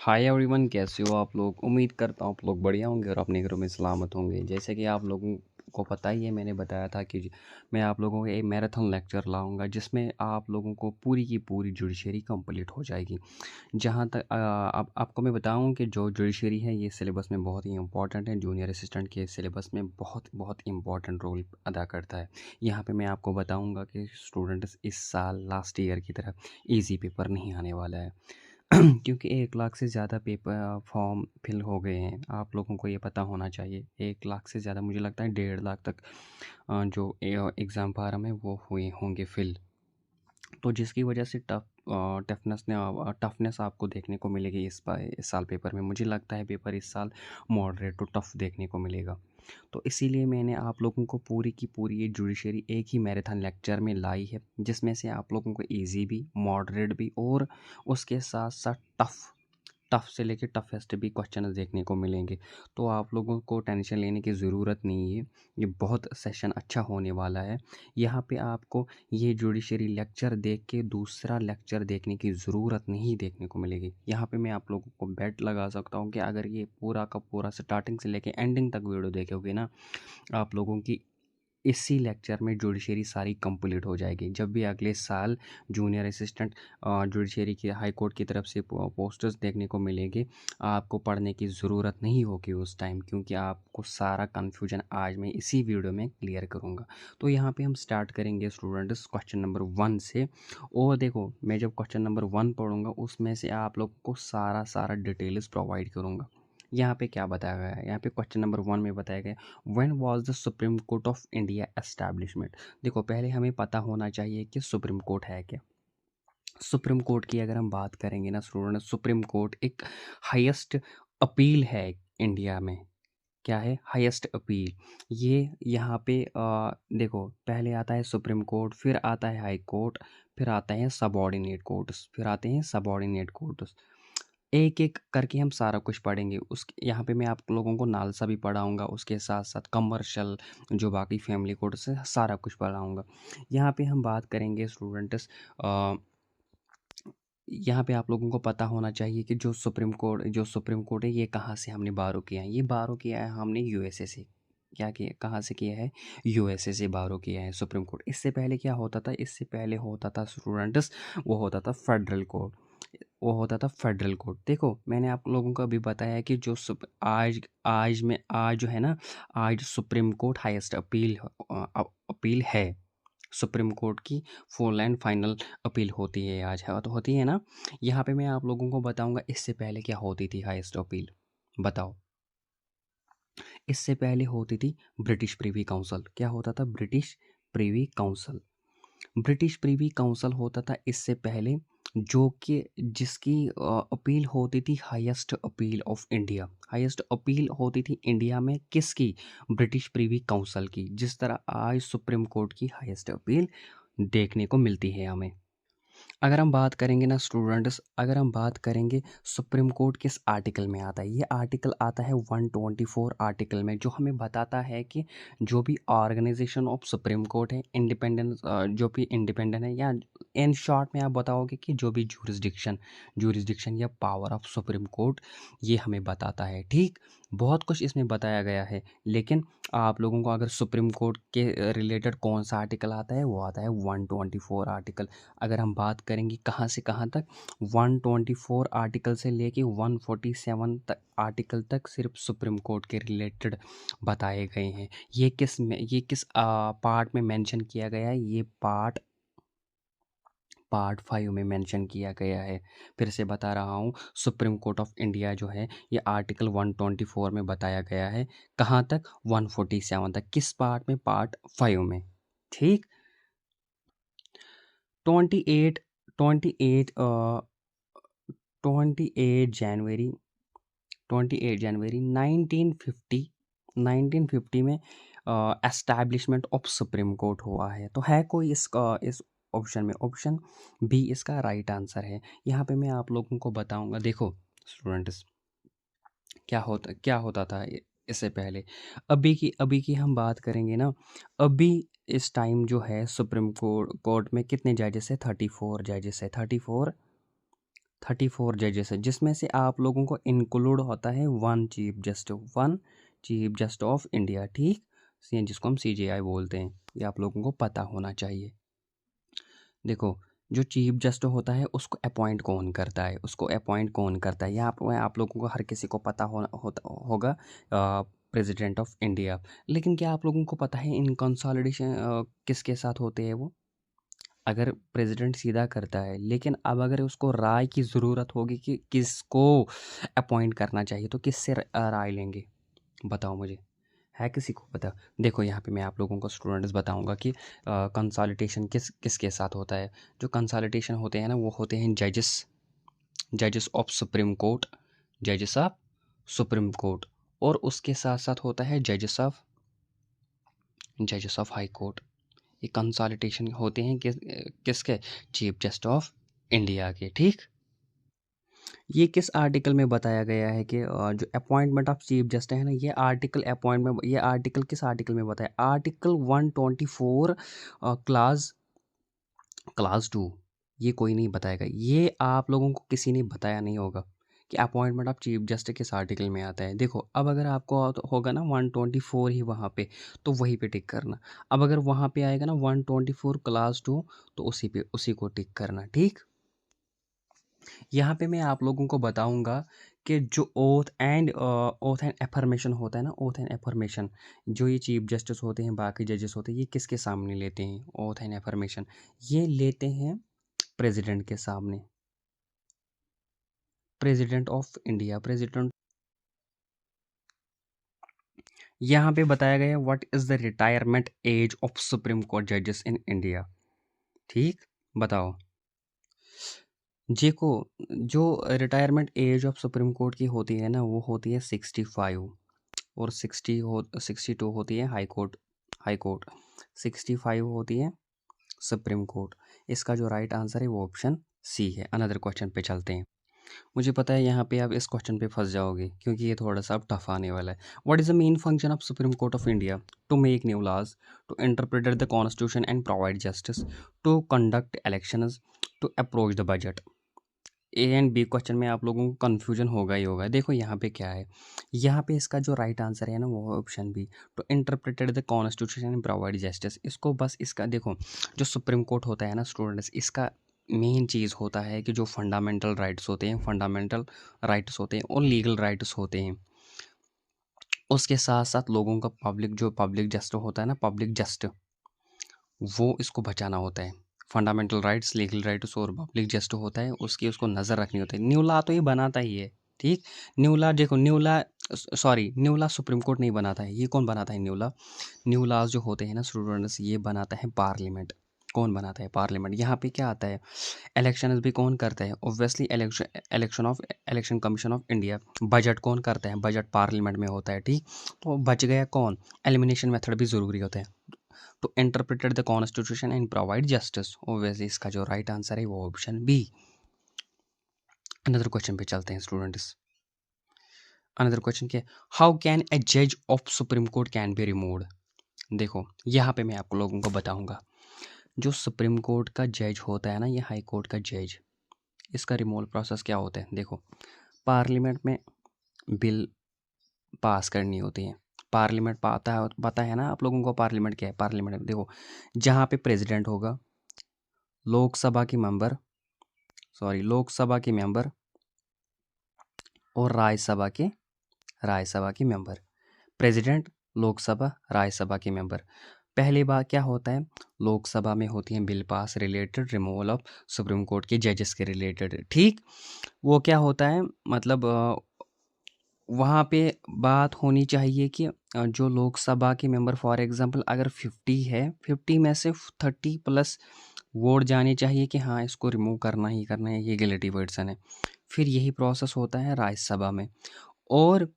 Hi everyone, कैसे हो आप लोग। उम्मीद करता हूँ आप लोग बढ़िया होंगे और अपने घरों में सलामत होंगे। जैसे कि आप लोगों को पता ही है, मैंने बताया था कि मैं आप लोगों को एक मैराथन लेक्चर लाऊंगा जिसमें आप लोगों को पूरी की पूरी जुडिशरी कंप्लीट हो जाएगी। जहाँ तक अब आपको मैं बताऊँ कि जो जुडिशरी है ये सिलेबस में बहुत ही इंपॉर्टेंट है। जूनियर असिस्टेंट के सिलेबस में बहुत बहुत इंपॉर्टेंट रोल अदा करता है। यहाँ पे मैं आपको बताऊँगा कि स्टूडेंट्स इस साल लास्ट ईयर की तरह ईजी पेपर नहीं आने वाला है। क्योंकि 1 लाख से ज़्यादा पेपर फॉर्म फिल हो गए हैं। आप लोगों को ये पता होना चाहिए। 1 लाख से ज़्यादा, मुझे लगता है 1.5 लाख तक जो एग्ज़ाम फार्म है वो हुए होंगे फिल। तो जिसकी वजह से टफनेस आपको देखने को मिलेगी इस साल पेपर में। मुझे लगता है पेपर इस साल मॉडरेट टू टफ देखने को मिलेगा। तो इसीलिए मैंने आप लोगों को पूरी की पूरी ये जुडिशरी एक ही मैराथन लेक्चर में लाई है, जिसमें से आप लोगों को इजी भी, मॉडरेट भी और उसके साथ साथ टफ टफ से लेके टफेस्ट भी क्वेश्चन देखने को मिलेंगे। तो आप लोगों को टेंशन लेने की ज़रूरत नहीं है। ये बहुत सेशन अच्छा होने वाला है। यहाँ पे आपको ये जुडिशरी लेक्चर देख के दूसरा लेक्चर देखने की ज़रूरत नहीं देखने को मिलेगी। यहाँ पे मैं आप लोगों को बेट लगा सकता हूँ कि अगर ये पूरा का पूरा स्टार्टिंग से लेके एंडिंग तक वीडियो देखोगे ना, आप लोगों की इसी लेक्चर में जुडिशरी सारी कंप्लीट हो जाएगी। जब भी अगले साल जूनियर असिस्टेंट जुडिशरी की हाई कोर्ट की तरफ से पोस्टर्स देखने को मिलेंगे, आपको पढ़ने की ज़रूरत नहीं होगी उस टाइम, क्योंकि आपको सारा कन्फ्यूजन आज मैं इसी वीडियो में क्लियर करूँगा। तो यहाँ पे हम स्टार्ट करेंगे स्टूडेंट्स क्वेश्चन नंबर 1 से। और देखो, मैं जब क्वेश्चन नंबर 1 पढ़ूँगा उसमें से आप लोग को सारा डिटेल्स प्रोवाइड करूँगा। यहाँ पे क्या बताया गया है, यहाँ पे क्वेश्चन नंबर 1 में बताया गया when was the supreme court of India establishment. देखो, पहले हमें पता होना चाहिए कि सुप्रीम कोर्ट है क्या। सुप्रीम कोर्ट की अगर हम बात करेंगे ना स्टूडेंट, सुप्रीम कोर्ट एक हाईएस्ट अपील है इंडिया में। क्या है? Highest appeal. ये यहाँ पे देखो, पहले आता है सुप्रीम कोर्ट, फिर आता है हाई कोर्ट, फिर आता है सबऑर्डिनेट कोर्ट्स, फिर आते हैं सबऑर्डिनेट कोर्ट्स। एक एक करके हम सारा कुछ पढ़ेंगे। उस यहाँ पे मैं आप लोगों को नालसा भी पढ़ाऊँगा, उसके साथ साथ कमर्शियल जो बाकी फैमिली कोर्ट्स है सारा कुछ पढ़ाऊँगा। यहाँ पे हम बात करेंगे स्टूडेंट्स, यहाँ पे आप लोगों को पता होना चाहिए कि जो सुप्रीम कोर्ट है ये कहाँ से हमने बारो किया है। ये बारो किया है हमने यूएसए से। क्या किया, कहाँ से किया है? यूएसए से बारो किया है सुप्रीम कोर्ट। इससे पहले क्या होता था? इससे पहले होता था स्टूडेंट्स, वो होता था फेडरल कोर्ट। वो होता था फेडरल कोर्ट। देखो, मैंने आप लोगों को अभी बताया कि जो आज जो है ना, आज सुप्रीम कोर्ट हाईएस्ट अपील है। सुप्रीम कोर्ट की फुल एंड फाइनल अपील होती है आज, है तो होती है ना। यहाँ पे मैं आप लोगों को बताऊंगा इससे पहले क्या होती थी हाईएस्ट अपील। बताओ। इससे पहले होती थी ब्रिटिश प्रीवी काउंसिल। क्या होता था? British Privi council. British Privi council होता था इससे पहले, जो कि जिसकी अपील होती थी highest appeal of India. Highest appeal होती थी इंडिया में किसकी? ब्रिटिश प्रीवी काउंसिल की। जिस तरह आज सुप्रीम कोर्ट की हाईएस्ट अपील देखने को मिलती है हमें। अगर हम बात करेंगे ना स्टूडेंट्स, अगर हम बात करेंगे सुप्रीम कोर्ट किस आर्टिकल में आता है, ये आर्टिकल आता है 124 आर्टिकल में, जो हमें बताता है कि जो भी ऑर्गेनाइजेशन ऑफ सुप्रीम कोर्ट है, इंडिपेंडेंस जो भी इंडिपेंडेंट है, या इन शॉर्ट में आप बताओगे कि जो भी जुरिस्डिक्शन या पावर ऑफ सुप्रीम कोर्ट, ये हमें बताता है। ठीक, बहुत कुछ इसमें बताया गया है। लेकिन आप लोगों को अगर सुप्रीम कोर्ट के रिलेटेड कौन सा आर्टिकल आता है, वो आता है 124 आर्टिकल। अगर हम बात करेंगे कहाँ से कहाँ तक, 124 आर्टिकल से लेके 147 तक आर्टिकल तक सिर्फ सुप्रीम कोर्ट के रिलेटेड बताए गए हैं। ये किस पार्ट में मेंशन किया गया है? ये पार्ट 5 में मेंशन किया गया है। फिर से बता रहा हूँ, सुप्रीम कोर्ट ऑफ इंडिया जो है ये आर्टिकल 124 में बताया गया है। कहाँ तक? 147 तक। किस पार्ट में? पार्ट 5 में। ठीक। 28 28 28 जनवरी 28 जनवरी 1950 में एस्टैब्लिशमेंट ऑफ सुप्रीम कोर्ट हुआ है। तो है कोई इस ऑप्शन में? ऑप्शन बी इसका राइट आंसर है। यहाँ पे मैं आप लोगों को बताऊंगा। देखो स्टूडेंट्स, क्या होता था इससे पहले। अभी की हम बात करेंगे ना। अभी इस टाइम जो है सुप्रीम कोर्ट में कितने जजेस है? 34 जजेस है। 34 34 जजेस है, जिसमें से आप लोगों को इंक्लूड होता है one chief justice of India, ठीक, जिसको हम CJI बोलते हैं। ये आप लोगों को पता होना चाहिए। देखो, जो चीफ जस्टिस होता है उसको अपॉइंट कौन करता है, आप लोगों को हर किसी को पता होगा, प्रेसिडेंट ऑफ इंडिया। लेकिन क्या आप लोगों को पता है इन कंसोलिडेशन किसके साथ होते हैं वो? अगर प्रेसिडेंट सीधा करता है, लेकिन अब अगर उसको राय की ज़रूरत होगी कि किसको अपॉइंट करना चाहिए, तो किससे राय लेंगे? बताओ मुझे, है किसी को पता? देखो, यहाँ पे मैं आप लोगों को स्टूडेंट्स बताऊंगा कि कंसोलिडेशन किसके साथ होता है। जो कंसोलिडेशन होते हैं ना, वो होते हैं जजेस ऑफ सुप्रीम कोर्ट, जजेस ऑफ सुप्रीम कोर्ट, और उसके साथ साथ होता है जजेस ऑफ हाई कोर्ट। ये कंसोलिडेशन होते हैं किसके? चीफ जस्टिस ऑफ इंडिया के, ठीक। ये किस आर्टिकल में बताया गया है कि जो अपॉइंटमेंट ऑफ चीफ जस्टिस है ना, ये आर्टिकल किस आर्टिकल में बताया? Article 124 class class 2। ये कोई नहीं बताएगा, ये आप लोगों को किसी ने बताया नहीं होगा कि अपॉइंटमेंट ऑफ चीफ जस्टिस किस आर्टिकल में आता है। देखो, अब अगर आपको होगा ना 124 ही वहाँ पे, तो वहीं पे टिक करना। अब अगर वहाँ पे आएगा ना 124 क्लास 2, तो उसी को टिक करना, ठीक। यहाँ पे मैं आप लोगों को बताऊंगा कि जो ओथ एंड एफर्मेशन होता है ना, ओथ एंड एफर्मेशन, जो ये चीफ जस्टिस होते हैं, बाकी जजेस होते हैं, ये किसके सामने लेते हैं ओथ एंड एफर्मेशन? ये लेते हैं प्रेसिडेंट के सामने, प्रेसिडेंट ऑफ इंडिया, प्रेसिडेंट। यहाँ पे बताया गया है what is the retirement age of supreme court जजेस इन इंडिया, ठीक। बताओ को जो retirement age of supreme court की होती है ना, वो होती है 65, और 62 होती है हाई कोर्ट 65 होती है सुप्रीम कोर्ट। इसका जो राइट आंसर है वो ऑप्शन सी है। अनदर क्वेश्चन पे चलते हैं। मुझे पता है यहाँ पे आप इस क्वेश्चन पे फंस जाओगे, क्योंकि ये थोड़ा सा अब टफ आने वाला है। What is the main function of supreme court of India? To make new laws, to interpret the constitution and provide justice, to conduct elections, to approach the budget. A and B question में आप लोगों को confusion होगा ही होगा। देखो यहाँ पे क्या है, यहाँ पे इसका जो राइट आंसर है ना, वो option B, to interpreted the constitution and provide justice. इसको बस इसका देखो, जो सुप्रीम कोर्ट होता है ना स्टूडेंट्स, इसका मेन चीज़ होता है कि जो फंडामेंटल राइट्स होते हैं और लीगल राइट्स होते हैं, उसके साथ साथ लोगों का पब्लिक जस्ट होता है ना, पब्लिक जस्ट, वो इसको बचाना होता है। फंडामेंटल राइट्स, लीगल राइट्स और पब्लिक जस्ट होता है, उसको नज़र रखनी होती है। न्यू लॉ तो ये बनाता ही है, ठीक। न्यू लॉ देखो, न्यू लॉ सुप्रीम कोर्ट नहीं बनाता है। ये कौन बनाता है? न्यू लॉज जो होते हैं ना स्टूडेंट्स, ये बनाता है पार्लियामेंट। कौन बनाता है? पार्लियामेंट। यहाँ पे क्या आता है? इलेक्शन भी कौन करता है? Obviously election commission of India. Budget कौन करता है? बजट पार्लियामेंट में होता है, ठीक। तो बच गया कौन? एलिमिनेशन मेथड भी ज़रूरी होता है। To interpreted the constitution and provide justice, obviously इसका जो राइट आंसर है वो ऑप्शन बी। अनदर क्वेश्चन पे चलते हैं स्टूडेंट्स। अनदर क्वेश्चन क्या है? हाउ कैन ए जज of supreme court can be removed? देखो, यहाँ पे मैं आपको लोगों को बताऊंगा, जो सुप्रीम कोर्ट का जज होता है ना, ये हाई कोर्ट का जज, इसका रिमूवल प्रोसेस क्या होता है? देखो, पार्लियामेंट में बिल पास करनी होती है। पार्लियामेंट पता है ना आप लोगों को पार्लियामेंट क्या है? पार्लियामेंट देखो, जहाँ पे प्रेसिडेंट होगा, लोकसभा के मेंबर और राज्यसभा के मेंबर। प्रेसिडेंट, लोकसभा, राज्यसभा के मेंबर। पहली बार क्या होता है? लोकसभा में होती है bill pass related removal of supreme court के जजेस के रिलेटेड, ठीक। वो क्या होता है, मतलब वहाँ पे बात होनी चाहिए कि जो लोकसभा के मेंबर, फॉर एग्जांपल अगर 50 है, 50 में से 30 प्लस वोट जाने चाहिए कि हाँ, इसको रिमूव करना ही करना है, ये गिलिटी वर्सन है। फिर यही प्रोसेस होता है राज्यसभा में। और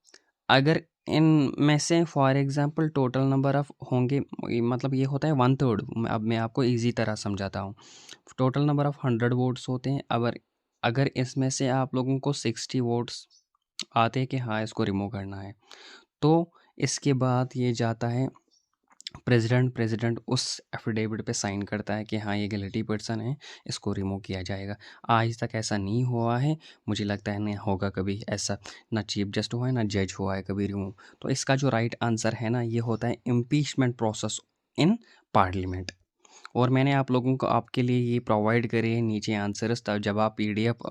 अगर इन में से for example total number of होंगे, मतलब ये होता है 1/3। अब मैं आपको इजी तरह समझाता हूँ। टोटल नंबर ऑफ 100 वोट्स होते हैं। अगर इसमें से आप लोगों को 60 वोट्स आते हैं कि हाँ, इसको रिमूव करना है, तो इसके बाद ये जाता है प्रेसिडेंट उस एफिडेविट पे साइन करता है कि हाँ ये गिल्टी पर्सन है, इसको रिमूव किया जाएगा। आज तक ऐसा नहीं हुआ है, मुझे लगता है नहीं होगा कभी ऐसा, ना चीफ जस्टिस हुआ है ना जज हुआ है कभी रिमूव। तो इसका जो राइट आंसर है ना, ये होता है इम्पीचमेंट प्रोसेस इन पार्लियामेंट। और मैंने आप लोगों को आपके लिए ये प्रोवाइड करे हैं नीचे आंसर्स, तब जब आप पीडीएफ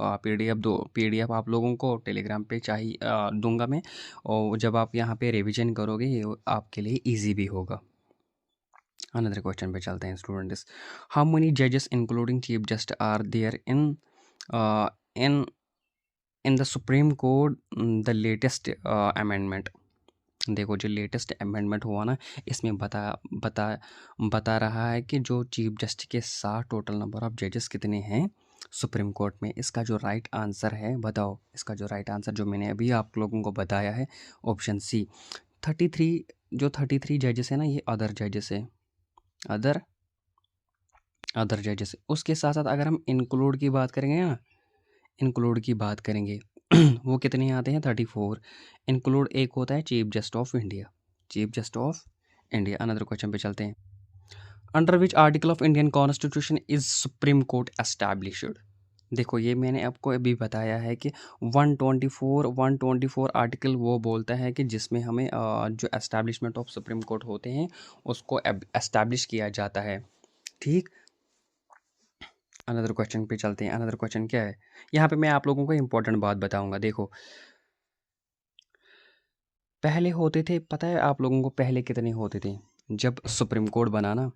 आप लोगों को टेलीग्राम पे चाहिए दूंगा मैं, और जब आप यहाँ पे रिवीजन करोगे ये आपके लिए इजी भी होगा। अनदर क्वेश्चन पे चलते हैं स्टूडेंट्स। हाउ मेनी जजेस including chief justice are there in in in the supreme court the latest amendment. देखो जो लेटेस्ट अमेंडमेंट हुआ ना, इसमें बता बता रहा है कि जो चीफ जस्टिस के साथ टोटल नंबर ऑफ जजेस कितने हैं सुप्रीम कोर्ट में। इसका जो राइट आंसर है बताओ, इसका जो राइट आंसर जो मैंने अभी आप लोगों को बताया है ऑप्शन सी 33। जो 33 जजेस है ना, ये अदर जजेस है, अदर जजेस। उसके साथ साथ अगर हम इंक्लूड की बात करेंगे ना, इंक्लूड की बात करेंगे वो कितने आते हैं 34। इंक्लूड एक होता है chief justice of India, chief justice of India. Another question पे चलते हैं। Under which article of Indian constitution is supreme court established. देखो ये मैंने आपको अभी बताया है कि 124 आर्टिकल वो बोलता है कि जिसमें हमें जो एस्टैब्लिशमेंट ऑफ सुप्रीम कोर्ट होते हैं उसको एस्टैब्लिश किया जाता है, ठीक। अनदर क्वेश्चन पे चलते हैं। अनदर क्वेश्चन क्या है, यहाँ पे मैं आप लोगों को इंपॉर्टेंट बात बताऊंगा। देखो पहले होते थे, पता है आप लोगों को पहले कितने होते थे जब सुप्रीम कोर्ट बना ना,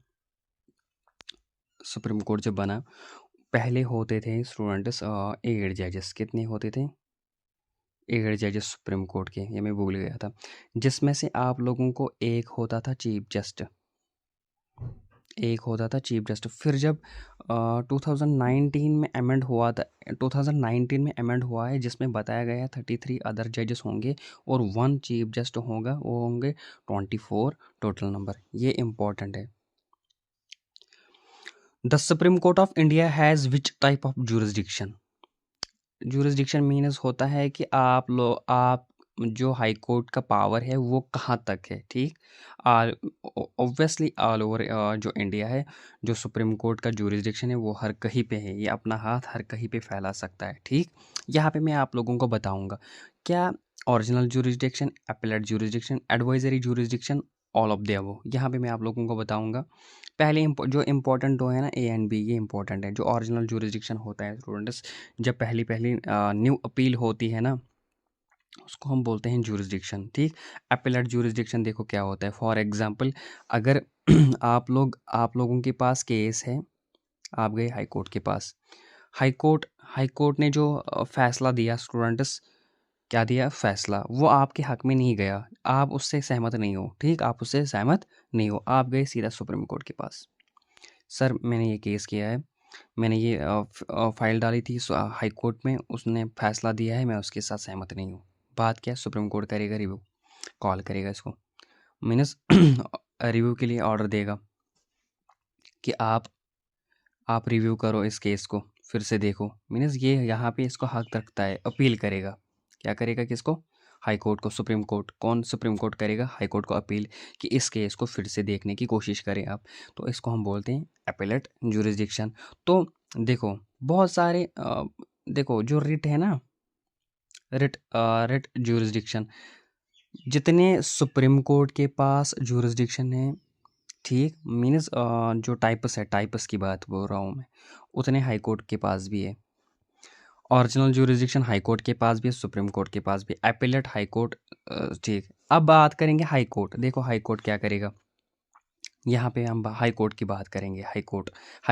सुप्रीम कोर्ट जब बना पहले होते थे स्टूडेंट्स 8 जजेस। कितने होते थे 8 जजेस सुप्रीम कोर्ट के, ये मैं भूल गया था। जिसमें से आप लोगों को एक होता था चीफ जस्टिस, एक होता था चीफ जस्टिस। फिर जब 2019 में अमेंड हुआ था, 2019 में अमेंड हुआ है जिसमें बताया गया है 33 अदर जजेस होंगे और 1 चीफ जस्टिस होगा, वो होंगे 24 टोटल नंबर। ये इंपॉर्टेंट है। The supreme court of India has which type of jurisdiction. Jurisdiction means होता है कि आप जो हाई कोर्ट का पावर है वो कहाँ तक है, ठीक। ऑब्वियसली ऑल ओवर जो इंडिया है, जो सुप्रीम कोर्ट का जुरिस्डिक्शन है वो हर कहीं पे है, ये अपना हाथ हर कहीं पे फैला सकता है, ठीक। यहाँ पे मैं आप लोगों को बताऊंगा क्या original jurisdiction, appellate jurisdiction, advisory jurisdiction, all of the above. यहाँ पे मैं आप लोगों को बताऊंगा। पहले जो इम्पोर्टेंट दो है ना, ए एंड बी, ये इंपॉर्टेंट है। जो ओरिजिनल जुरिस्डिक्शन होता है स्टूडेंट्स, जब पहली न्यू अपील होती है ना, उसको हम बोलते हैं जुरिस्डिक्शन, ठीक। अपीलेट जुरिस्डिक्शन देखो क्या होता है। फॉर एग्जांपल अगर आप लोगों के पास केस है, आप गए हाई कोर्ट के पास, हाई कोर्ट ने जो फैसला दिया स्टूडेंट्स, क्या दिया फैसला, वो आपके हक में नहीं गया, आप उससे सहमत नहीं हो, ठीक। आप उससे सहमत नहीं हो, आप गए सीधा सुप्रीम कोर्ट के पास। सर मैंने ये केस किया है, मैंने ये फाइल डाली थी हाई कोर्ट में, उसने फैसला दिया है, मैं उसके साथ सहमत नहीं हूँ। बात क्या है, सुप्रीम कोर्ट करेगा रिव्यू, कॉल करेगा इसको, मीनस रिव्यू के लिए ऑर्डर देगा कि आप रिव्यू करो इस केस को, फिर से देखो। मीनस ये यहाँ पे इसको हक रखता है, अपील करेगा। क्या करेगा किसको, हाई कोर्ट को। सुप्रीम कोर्ट कौन, सुप्रीम कोर्ट करेगा हाई कोर्ट को अपील कि इस केस को फिर से देखने की कोशिश करें आप। तो इसको हम बोलते हैं अपीलेट जुरिस्डिक्शन। तो देखो बहुत सारे देखो जो रिट है ना, रिट जुरिस्डिक्शन, जितने सुप्रीम कोर्ट के पास जुरिस्डिक्शन है, ठीक, मीन्स जो टाइपस है, टाइपस की बात बोल रहा हूँ मैं, उतने हाई कोर्ट के पास भी है। ओरिजिनल जुरिस्डिक्शन हाई कोर्ट के पास भी है, सुप्रीम कोर्ट के पास भी, एपेलेट हाई कोर्ट, ठीक। अब बात करेंगे हाई कोर्ट। देखो हाई कोर्ट क्या करेगा, यहाँ पे हम हाई कोर्ट की बात करेंगे। हाई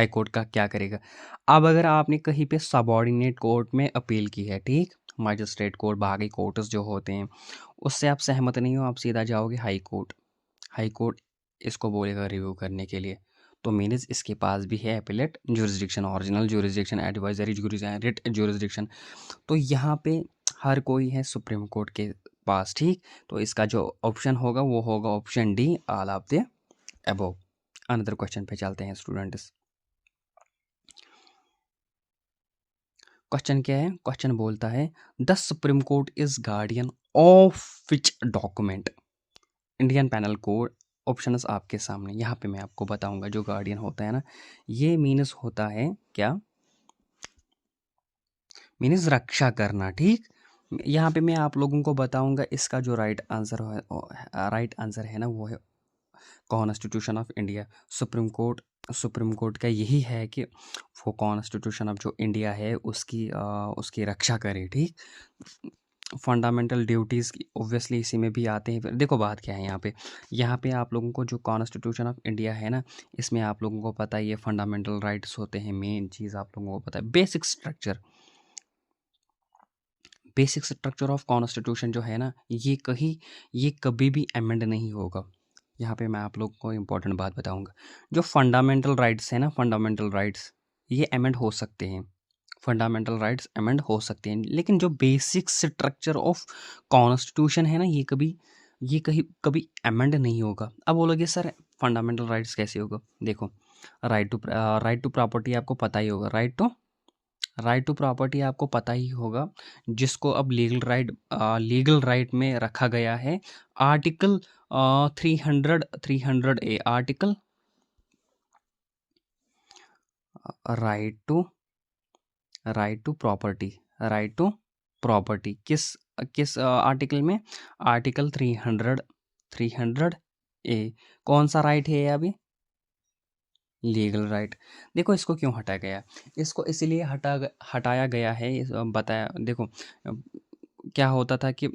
कोर्ट का क्या करेगा। अब अगर आपने कहीं पे सबॉर्डिनेट कोर्ट में अपील की है, ठीक, मजिस्ट्रेट कोर्ट, बाकी कोर्ट्स जो होते हैं, उससे आप सहमत नहीं हो, आप सीधा जाओगे हाई कोर्ट। हाई कोर्ट इसको बोलेगा रिव्यू करने के लिए। तो मीन्स इसके पास भी है appellate jurisdiction, original jurisdiction, advisory jurisdiction, writ jurisdiction. तो यहाँ पे हर कोई है सुप्रीम कोर्ट के पास, ठीक। तो इसका जो ऑप्शन होगा वो होगा option D, all of the above. Another question पे चलते हैं स्टूडेंट्स। क्वेश्चन क्या है, क्वेश्चन बोलता है the supreme court is guardian of which document. Indian panel code, options आपके सामने, यहाँ पे मैं आपको बताऊंगा। जो गार्डियन होता है ना, ये मीन्स होता है क्या, मीन्स रक्षा करना। ठीक, यहाँ पे मैं आप लोगों को बताऊंगा इसका जो राइट आंसर है ना, वो है constitution of India. Supreme court का यही है कि वो कॉन्स्टिट्यूशन ऑफ जो इंडिया है उसकी रक्षा करे। ठीक, फंडामेंटल ड्यूटीज़ ऑब्वियसली इसी में भी आते हैं। फिर देखो बात क्या है यहाँ पे आप लोगों को जो कॉन्स्टिट्यूशन ऑफ इंडिया है ना, इसमें आप लोगों को पता है ये फंडामेंटल राइट्स होते हैं। मेन चीज़ आप लोगों को पता है, बेसिक स्ट्रक्चर ऑफ कॉन्स्टिट्यूशन जो है ना, ये कभी भी अमेंड नहीं होगा। यहाँ पे मैं आप लोगों को इम्पोर्टेंट बात बताऊंगा। जो फंडामेंटल राइट्स है ना, फंडामेंटल राइट्स ये अमेंड हो सकते हैं, फंडामेंटल राइट्स अमेंड हो सकते हैं, लेकिन जो बेसिक स्ट्रक्चर ऑफ कॉन्स्टिट्यूशन है ना, ये कभी अमेंड नहीं होगा। अब बोलोगे सर फंडामेंटल राइट्स कैसे होगा? देखो, राइट टू प्रॉपर्टी आपको पता ही होगा, राइट टू प्रॉपर्टी आपको पता ही होगा, जिसको अब लीगल राइट में रखा गया है। Article 300 A, article right to property, किस किस आर्टिकल में? Article 300 A. कौन सा राइट है ये अभी? Legal right. देखो इसको क्यों हटाया गया? इसको इसलिए हटाया गया है, बताया। देखो क्या होता था कि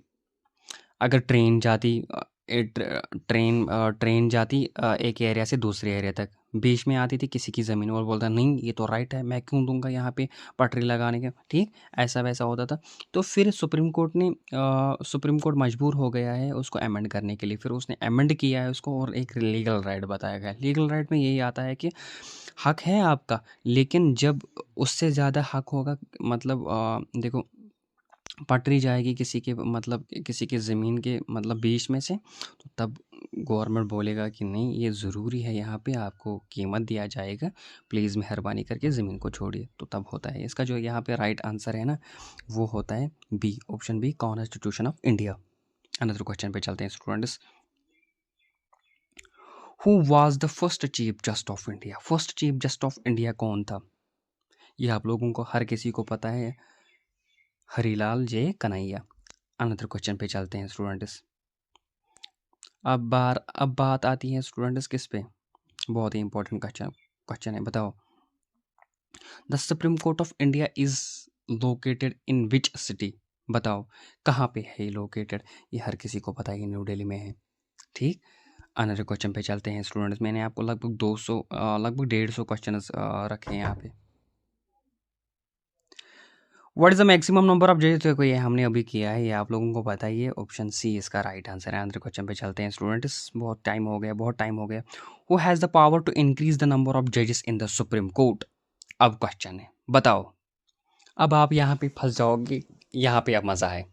अगर ट्रेन जाती एक एरिया से दूसरे एरिया तक, बीच में आती थी किसी की ज़मीन, और बोलता नहीं ये तो राइट है, मैं क्यों दूंगा यहाँ पे पटरी लगाने के। ठीक, ऐसा वैसा होता था। तो फिर सुप्रीम कोर्ट मजबूर हो गया है उसको अमेंड करने के लिए। फिर उसने अमेंड किया है उसको, और एक लीगल राइट बताया गया। लीगल राइट में यही आता है कि हक है आपका, लेकिन जब उससे ज़्यादा हक होगा, मतलब देखो पटरी जाएगी किसी के, मतलब किसी के ज़मीन के मतलब बीच में से, तो तब गवर्नमेंट बोलेगा कि नहीं ये ज़रूरी है, यहाँ पे आपको कीमत दिया जाएगा, प्लीज़ मेहरबानी करके ज़मीन को छोड़िए, तो तब होता है। इसका जो यहाँ पे राइट आंसर है ना, वो होता है B, option B, constitution of India. Another question पे चलते हैं students. Who was the first chief just of India? First chief just of India कौन था? ये आप लोगों को हर किसी को पता है, हरीलाल जे कन्हैया। अनदर क्वेश्चन पे चलते हैं स्टूडेंट्स। अब बात आती है स्टूडेंट्स किस पे? बहुत ही इंपॉर्टेंट क्वेश्चन है, बताओ। The supreme court of India is located in which city? बताओ कहाँ पे है ये लोकेटेड? ये हर किसी को पता है, ये न्यू दिल्ली में है। ठीक, अनदर क्वेश्चन पे चलते हैं स्टूडेंट्स। मैंने आपको लगभग 150 क्वेश्चन रखे हैं यहाँ पे। What is the maximum number of जजेस? देखो ये हमने अभी किया है, ये आप लोगों को पता ही है, ऑप्शन सी इसका राइट आंसर है। आंसर क्वेश्चन पे चलते हैं स्टूडेंट्स, बहुत टाइम हो गया। Who has the power to increase the number of जजेस इन द सुप्रीम कोर्ट? अब क्वेश्चन है, बताओ। अब आप यहाँ पे फंस जाओगे, यहाँ पे अब मज़ा है।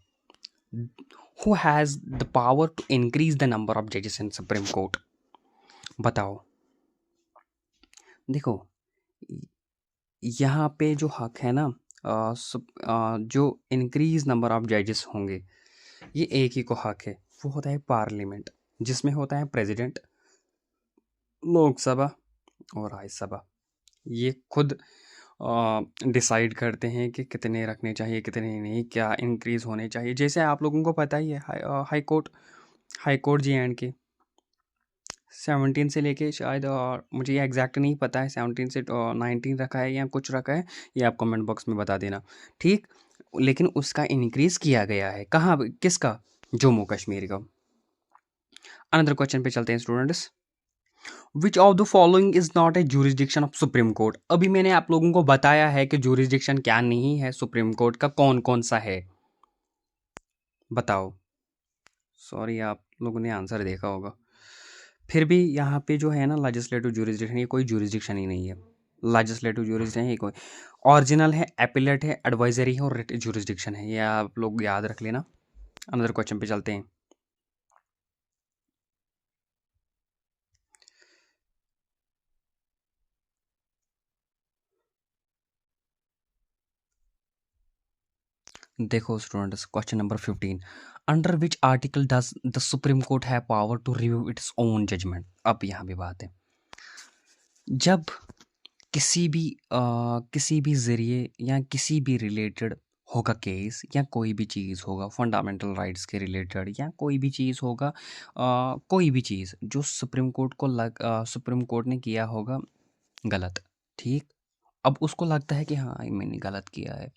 Who has the power to increase the number of जजेस इन सुप्रीम कोर्ट? बताओ। देखो यहाँ पे जो हक है ना, जो इंक्रीज नंबर ऑफ जजेस होंगे, ये एक ही को हक है, वो होता है पार्लियामेंट, जिसमें होता है प्रेसिडेंट, लोकसभा और राज्यसभा। ये खुद डिसाइड करते हैं कि कितने रखने चाहिए, कितने नहीं, क्या इंक्रीज होने चाहिए। जैसे आप लोगों को पता ही है, हाई कोर्ट J&K 17 से लेके शायद, मुझे ये एग्जैक्ट नहीं पता है, 17 से 19 रखा है या कुछ रखा है, ये आप कमेंट बॉक्स में बता देना। ठीक, लेकिन उसका इंक्रीज किया गया है, कहाँ, किसका? जम्मू कश्मीर का। अनदर क्वेश्चन पे चलते हैं students. Which of the following is not a जूरिसडिक्शन of supreme court? अभी मैंने आप लोगों को बताया है कि जूरिसडिक्शन क्या नहीं है सुप्रीम कोर्ट का, कौन कौन सा है, बताओ। सॉरी आप लोगों ने आंसर देखा होगा, फिर भी यहाँ पे जो है ना, लेजिस्लेटिव जूरिसडिक्शन, ये कोई जूरिसडिक्शन ही नहीं है। लेजिस्लेटिव जूरिसडिक्शन ये कोई ओरिजिनल है, एपिलेट है, एडवाइजरी है और रिट जूरिसडिक्शन है, ये आप लोग याद रख लेना। अनदर क्वेश्चन पे चलते हैं। देखो students, question number 15, under which article does the supreme court have power to review its own judgment. अब यहाँ भी बात है, जब किसी भी ज़रिए या किसी भी रिलेटेड होगा केस या कोई भी चीज़ होगा फंडामेंटल राइट्स के रिलेटेड या कोई भी चीज़ होगा, कोई भी चीज़ जो सुप्रीम कोर्ट ने किया होगा गलत, ठीक। अब उसको लगता है कि हाँ मैंने गलत किया है,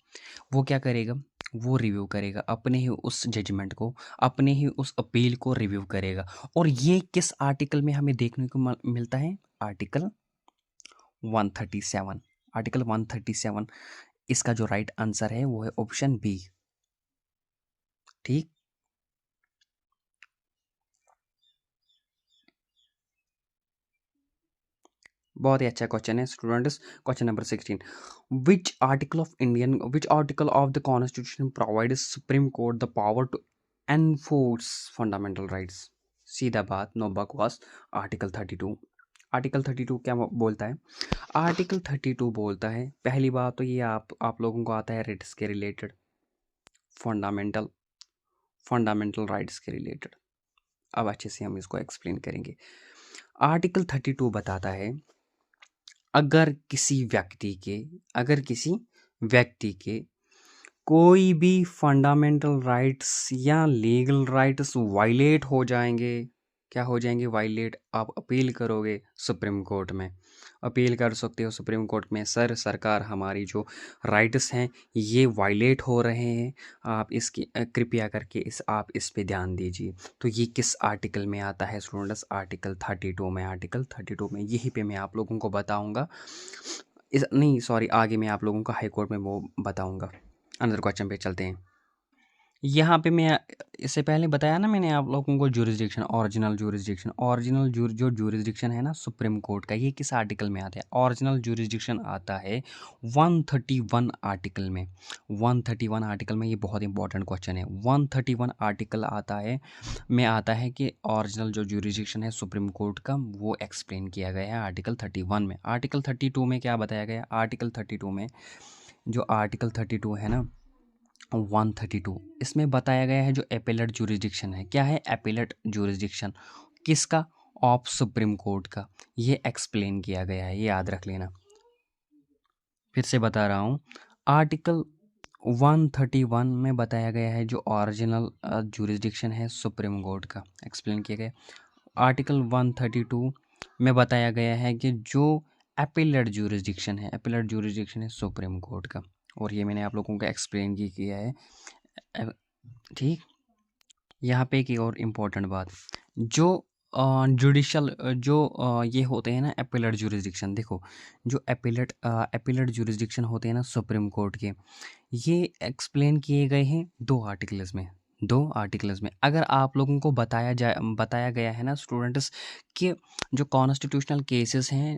वो क्या करेगा, वो रिव्यू करेगा अपने ही उस जजमेंट को, अपने ही उस अपील को रिव्यू करेगा। और ये किस आर्टिकल में हमें देखने को मिलता है, आर्टिकल 137। आर्टिकल 137, इसका जो राइट आंसर है वो है ऑप्शन बी, ठीक। बहुत ही अच्छा क्वेश्चन है students. Question number 16, which article of the constitution provides supreme court the power to enforce fundamental rights. सीधा बात, नो बकवास। आर्टिकल 32। आर्टिकल 32 क्या बोलता है, आर्टिकल 32 बोलता है, पहली बात तो ये आप लोगों को आता है रिट्स के रिलेटेड, फंडामेंटल राइट्स के रिलेटेड। अब अच्छे से हम इसको एक्सप्लेन करेंगे। आर्टिकल 32 बताता है, अगर किसी व्यक्ति के कोई भी फंडामेंटल राइट्स या लीगल राइट्स वायलेट हो जाएंगे, क्या हो जाएंगे, वायलेट, आप अपील करोगे सुप्रीम कोर्ट में, अपील कर सकते हो सुप्रीम कोर्ट में, सर सरकार हमारी जो राइट्स हैं ये वायलेट हो रहे हैं, आप इसकी कृपया करके आप इस पे ध्यान दीजिए। तो ये किस आर्टिकल में आता है स्टूडेंट्स, आर्टिकल 32 में। आर्टिकल 32 में यही पे मैं आप लोगों को बताऊंगा, नहीं सॉरी, आगे मैं आप लोगों को हाई कोर्ट में वो बताऊंगा। अनदर क्वेश्चन पे चलते हैं। यहाँ पे मैं इससे पहले बताया ना मैंने आप लोगों को, ओरिजिनल जो ज्यूरिसडिक्शन है ना सुप्रीम कोर्ट का, ये किस आर्टिकल में आता है, ओरिजिनल ज्यूरिसडिक्शन आता है 131 आर्टिकल में। 131 आर्टिकल में, ये बहुत इंपॉर्टेंट क्वेश्चन है। 131 आर्टिकल आता है कि ओरिजिनल जो ज्यूरिसडिक्शन है सुप्रीम कोर्ट का वो एक्सप्लेन किया गया है आर्टिकल 31 में। आर्टिकल 32 में क्या बताया गया, आर्टिकल 32 में, जो आर्टिकल 32 है ना 132, इसमें बताया गया है जो एपेलेट ज्यूरिसडिक्शन है, क्या है एपेलेट ज्यूरिसडिक्शन, किसका, ऑफ सुप्रीम कोर्ट का, ये एक्सप्लेन किया गया है, ये याद रख लेना। फिर से बता रहा हूँ, आर्टिकल 131 में बताया गया है जो ओरिजिनल ज्यूरिसडिक्शन है सुप्रीम कोर्ट का, एक्सप्लेन किया गया। आर्टिकल 132 में बताया गया है कि जो एपेलेट ज्यूरिसडिक्शन है सुप्रीम कोर्ट का, और ये मैंने आप लोगों को एक्सप्लेन किया है, ठीक। यहाँ पे एक और इम्पोर्टेंट बात, जो जुडिशल ये होते हैं ना एपेलेट ज्यूरिसडिक्शन, देखो जो एपेलेट ज्यूरिसडिक्शन होते हैं ना सुप्रीम कोर्ट के, ये एक्सप्लेन किए गए हैं दो आर्टिकल्स में। अगर आप लोगों को बताया गया है ना स्टूडेंट्स कि जो कॉन्स्टिट्यूशनल केसेस हैं,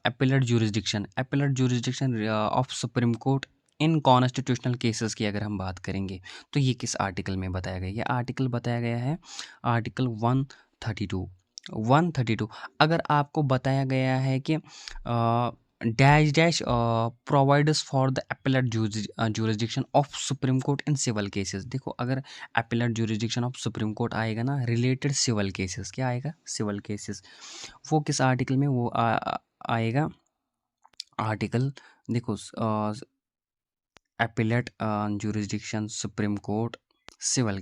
appellate jurisdiction of supreme court in constitutional cases की अगर हम बात करेंगे, तो ये किस आर्टिकल में बताया गया, ये आर्टिकल बताया गया है आर्टिकल 132। अगर आपको बताया गया है कि dash dash provides for the appellate jurisdiction of supreme court in civil cases, देखो अगर appellate jurisdiction of supreme court आएगा ना रिलेटेड सिविल केसेस, क्या आएगा, सिविल केसेस, वो किस आर्टिकल में वो आएगा, आर्टिकल देखो appellate jurisdiction supreme court civil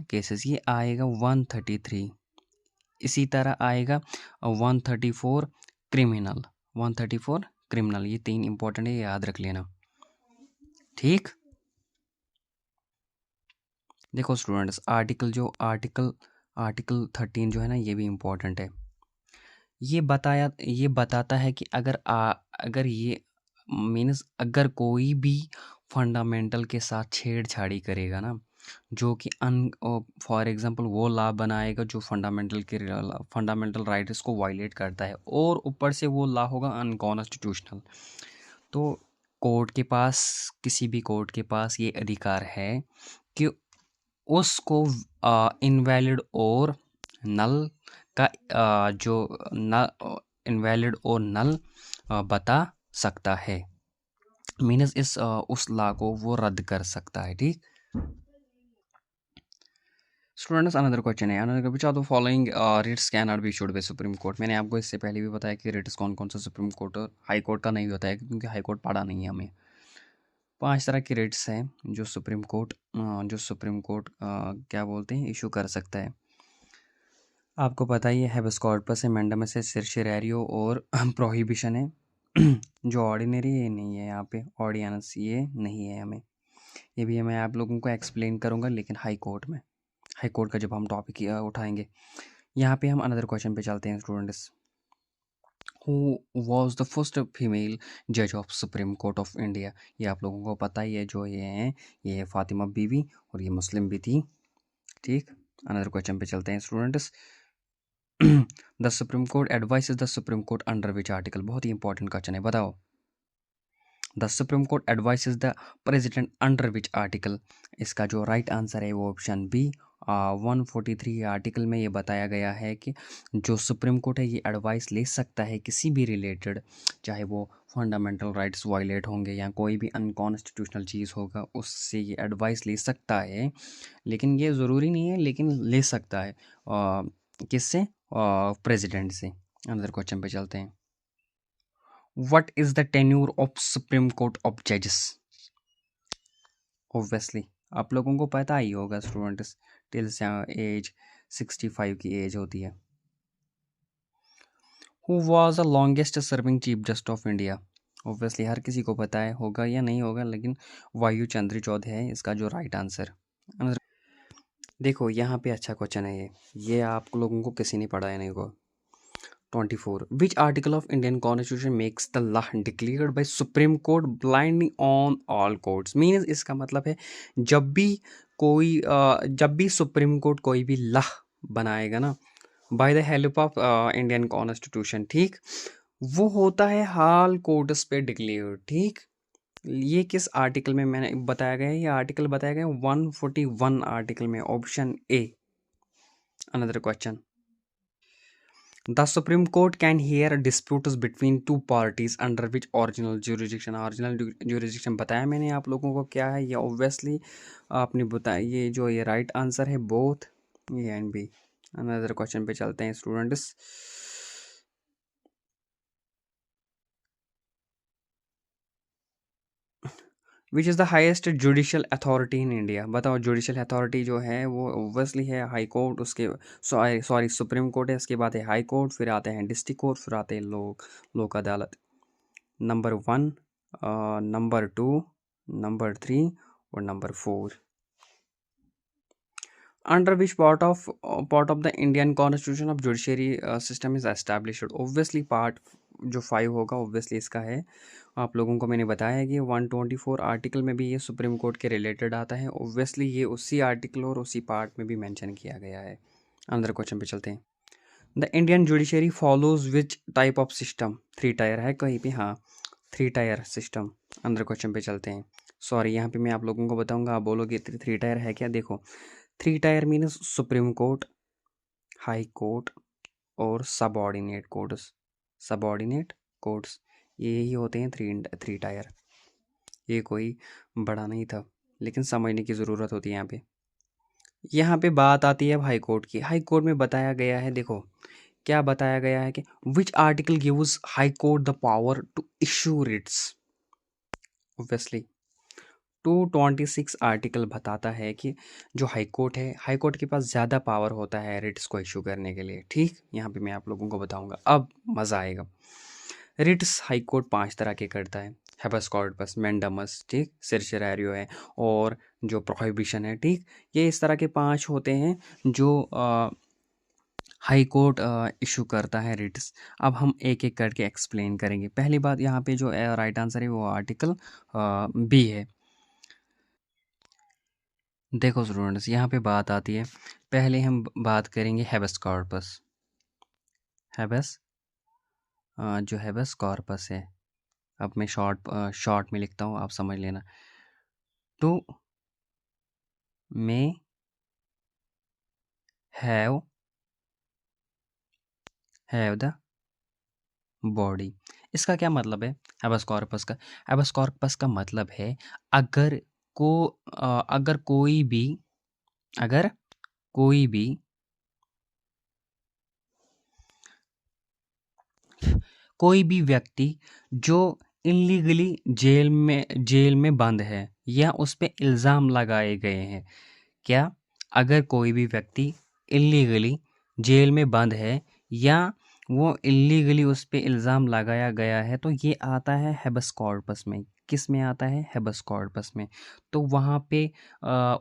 cases ये आएगा 133। इसी तरह आएगा 134 क्रिमिनल, ये तीन इंपॉर्टेंट है, याद रख लेना, ठीक। देखो स्टूडेंट्स, आर्टिकल 13 जो है ना ये भी इम्पोर्टेंट है। ये बताता है कि अगर ये मीन्स अगर कोई भी फंडामेंटल के साथ छेड़छाड़ी करेगा ना, जो कि फॉर एग्जांपल वो लॉ बनाएगा जो फंडामेंटल राइट्स को वायलेट करता है, और ऊपर से वो लॉ होगा अनकॉन्स्टिट्यूशनल, तो किसी भी कोर्ट के पास ये अधिकार है कि उसको इनवैलिड और नल का जो न इनवैलिड और नल बता सकता है, मीन्स उस लॉ को वो रद्द कर सकता है, ठीक। स्टूडेंट्स, अनदर क्वेश्चन है, another which are the following writs can not be issued by supreme court. मैंने आपको इससे पहले भी बताया कि रिट्स कौन कौन सा सुप्रीम कोर्ट और हाई कोर्ट का नहीं होता है, क्योंकि हाई कोर्ट पढ़ा नहीं है हमें। 5 तरह की रिट्स हैं जो सुप्रीम कोर्ट क्या बोलते हैं, इशू कर सकता है। आपको पता ही है, हैबेस कॉर्पस है, मैंडामस है, सर्शियरी और प्रोहिबिशन है। जो ऑर्डिनरी ये नहीं है, यहाँ पे ऑर्डिनेंस ये नहीं है हमें, ये भी मैं आप लोगों को एक्सप्लेन करूँगा, लेकिन हाई कोर्ट का जब हम टॉपिक उठाएंगे। यहाँ पे हम अनदर क्वेश्चन पे चलते हैं students. Who was the first female जज of supreme court of India. ये आप लोगों को पता ही है, जो ये हैं, ये है फातिमा बीवी, और ये मुस्लिम भी थी, ठीक। अनदर क्वेश्चन पे चलते हैं students. The supreme court advices the supreme court under which article. बहुत ही इंपॉर्टेंट क्वेश्चन है, बताओ। The supreme court advices the president under which article. इसका जो राइट आंसर है वो ऑप्शन बी, 143 आर्टिकल में ये बताया गया है कि जो सुप्रीम कोर्ट है ये एडवाइस ले सकता है किसी भी रिलेटेड, चाहे वो फंडामेंटल राइट्स वायलेट होंगे या कोई भी अनकॉन्स्टिट्यूशनल चीज़ होगा, उससे ये एडवाइस ले सकता है। लेकिन ये ज़रूरी नहीं है, लेकिन ले सकता है। किससे? प्रेसिडेंट से। अनदर क्वेश्चन पे चलते हैं। What is the tenure of supreme court of जजेस। ऑब्वियसली आप लोगों को पता ही होगा स्टूडेंट्स, टिल एज 65 की एज होती है। Who was the longest serving chief justice of India. Obviously हर किसी को पता है, होगा या नहीं होगा, लेकिन वायु चंद्रचूड़ है इसका जो राइट आंसर। देखो यहाँ पे अच्छा क्वेश्चन है ये आप लोगों को किसी ने पढ़ाया नहीं होगा। 24 विच article of Indian constitution makes the law declared by supreme court blinding on all courts. Means इसका मतलब है, जब भी सुप्रीम कोर्ट कोई भी लॉ बनाएगा ना, bye the help of Indian constitution, ठीक, वो होता है हाल कोर्ट्स पे डिक्लेयर, ठीक। ये किस आर्टिकल में मैंने बताया गया है, ये आर्टिकल बताया गया है 141 आर्टिकल में, option A. Another question. The Supreme Court can hear disputes between two parties under which original jurisdiction। original jurisdiction बताया मैंने आप लोगों को क्या है, ये ऑब्वियसली आपने बताया, ये जो ये राइट आंसर है both A and B. Another question पे चलते हैं students. Which is the highest judicial authority in India. बताओ, जुडिशियल अथॉरिटी जो है वो ऑब्वियसली है हाई कोर्ट, उसके सॉरी सुप्रीम कोर्ट है, उसके बाद है हाई कोर्ट, फिर आते हैं डिस्ट्रिक्ट कोर्ट, फिर आते हैं लोक अदालत। नंबर 1, नंबर 2, नंबर 3 और number 4। Under which part of the Indian constitution of judiciary system is established. Obviously part जो 5 होगा ऑब्वियसली इसका है। आप लोगों को मैंने बताया कि 124 आर्टिकल में भी ये सुप्रीम कोर्ट के रिलेटेड आता है, ऑब्वियसली ये उसी आर्टिकल और उसी पार्ट में भी मेंशन किया गया है। अंदर क्वेश्चन पे चलते हैं। The Indian judiciary follows which type of system. 3 tyre है कहीं पे, हाँ, 3 टायर सिस्टम। अंदर क्वेश्चन पे चलते हैं। सॉरी यहाँ पे मैं आप लोगों को बताऊंगा, आप बोलोगे 3 टायर है क्या। देखो 3 tyre means supreme court, high court और सबऑर्डिनेट कोर्ट्स ये ही होते हैं 3 टायर। ये कोई बड़ा नहीं था, लेकिन समझने की ज़रूरत होती है यहाँ पे। यहाँ पे बात आती है हाई कोर्ट की। हाई कोर्ट में बताया गया है, देखो क्या बताया गया है कि which article gives high court the power to issue writs. Obviously 226 article बताता है कि जो हाई कोर्ट है, हाई कोर्ट के पास ज़्यादा पावर होता है रिट्स को इशू करने के लिए, ठीक। यहाँ पे मैं आप लोगों को बताऊंगा, अब मज़ा आएगा। रिट्स हाई कोर्ट 5 तरह के करता है। हैबस कॉर्पस, मैंडामस, ठीक, सर्शियरी है, और जो प्रोहिबिशन है, ठीक। ये इस तरह के 5 होते हैं जो हाई कोर्ट इशू करता है रिट्स। अब हम एक एक करके एक्सप्लेन करेंगे। पहली बात, यहाँ पे जो राइट आंसर है वो आर्टिकल बी है। देखो स्टूडेंट्स, यहाँ पे बात आती है, पहले हम बात करेंगे हैबस कॉर्पस। हैबस जो हैबस कॉर्पस है, अब मैं शॉर्ट में लिखता हूँ, आप समझ लेना। To may have the body. इसका क्या मतलब है हैबस कॉर्पस का? हैबस कॉर्पस का मतलब है अगर अगर अगर कोई भी कोई भी व्यक्ति जो इल्लीगली जेल में बंद है या उस पे इल्ज़ाम लगाए गए हैं, क्या अगर कोई भी व्यक्ति इल्लीगली जेल में बंद है या वो इल्लीगली उस पे इल्ज़ाम लगाया गया है तो ये आता है हैबस कॉर्पस में। किस में आता है? हैबस कॉर्पस में। तो वहाँ पे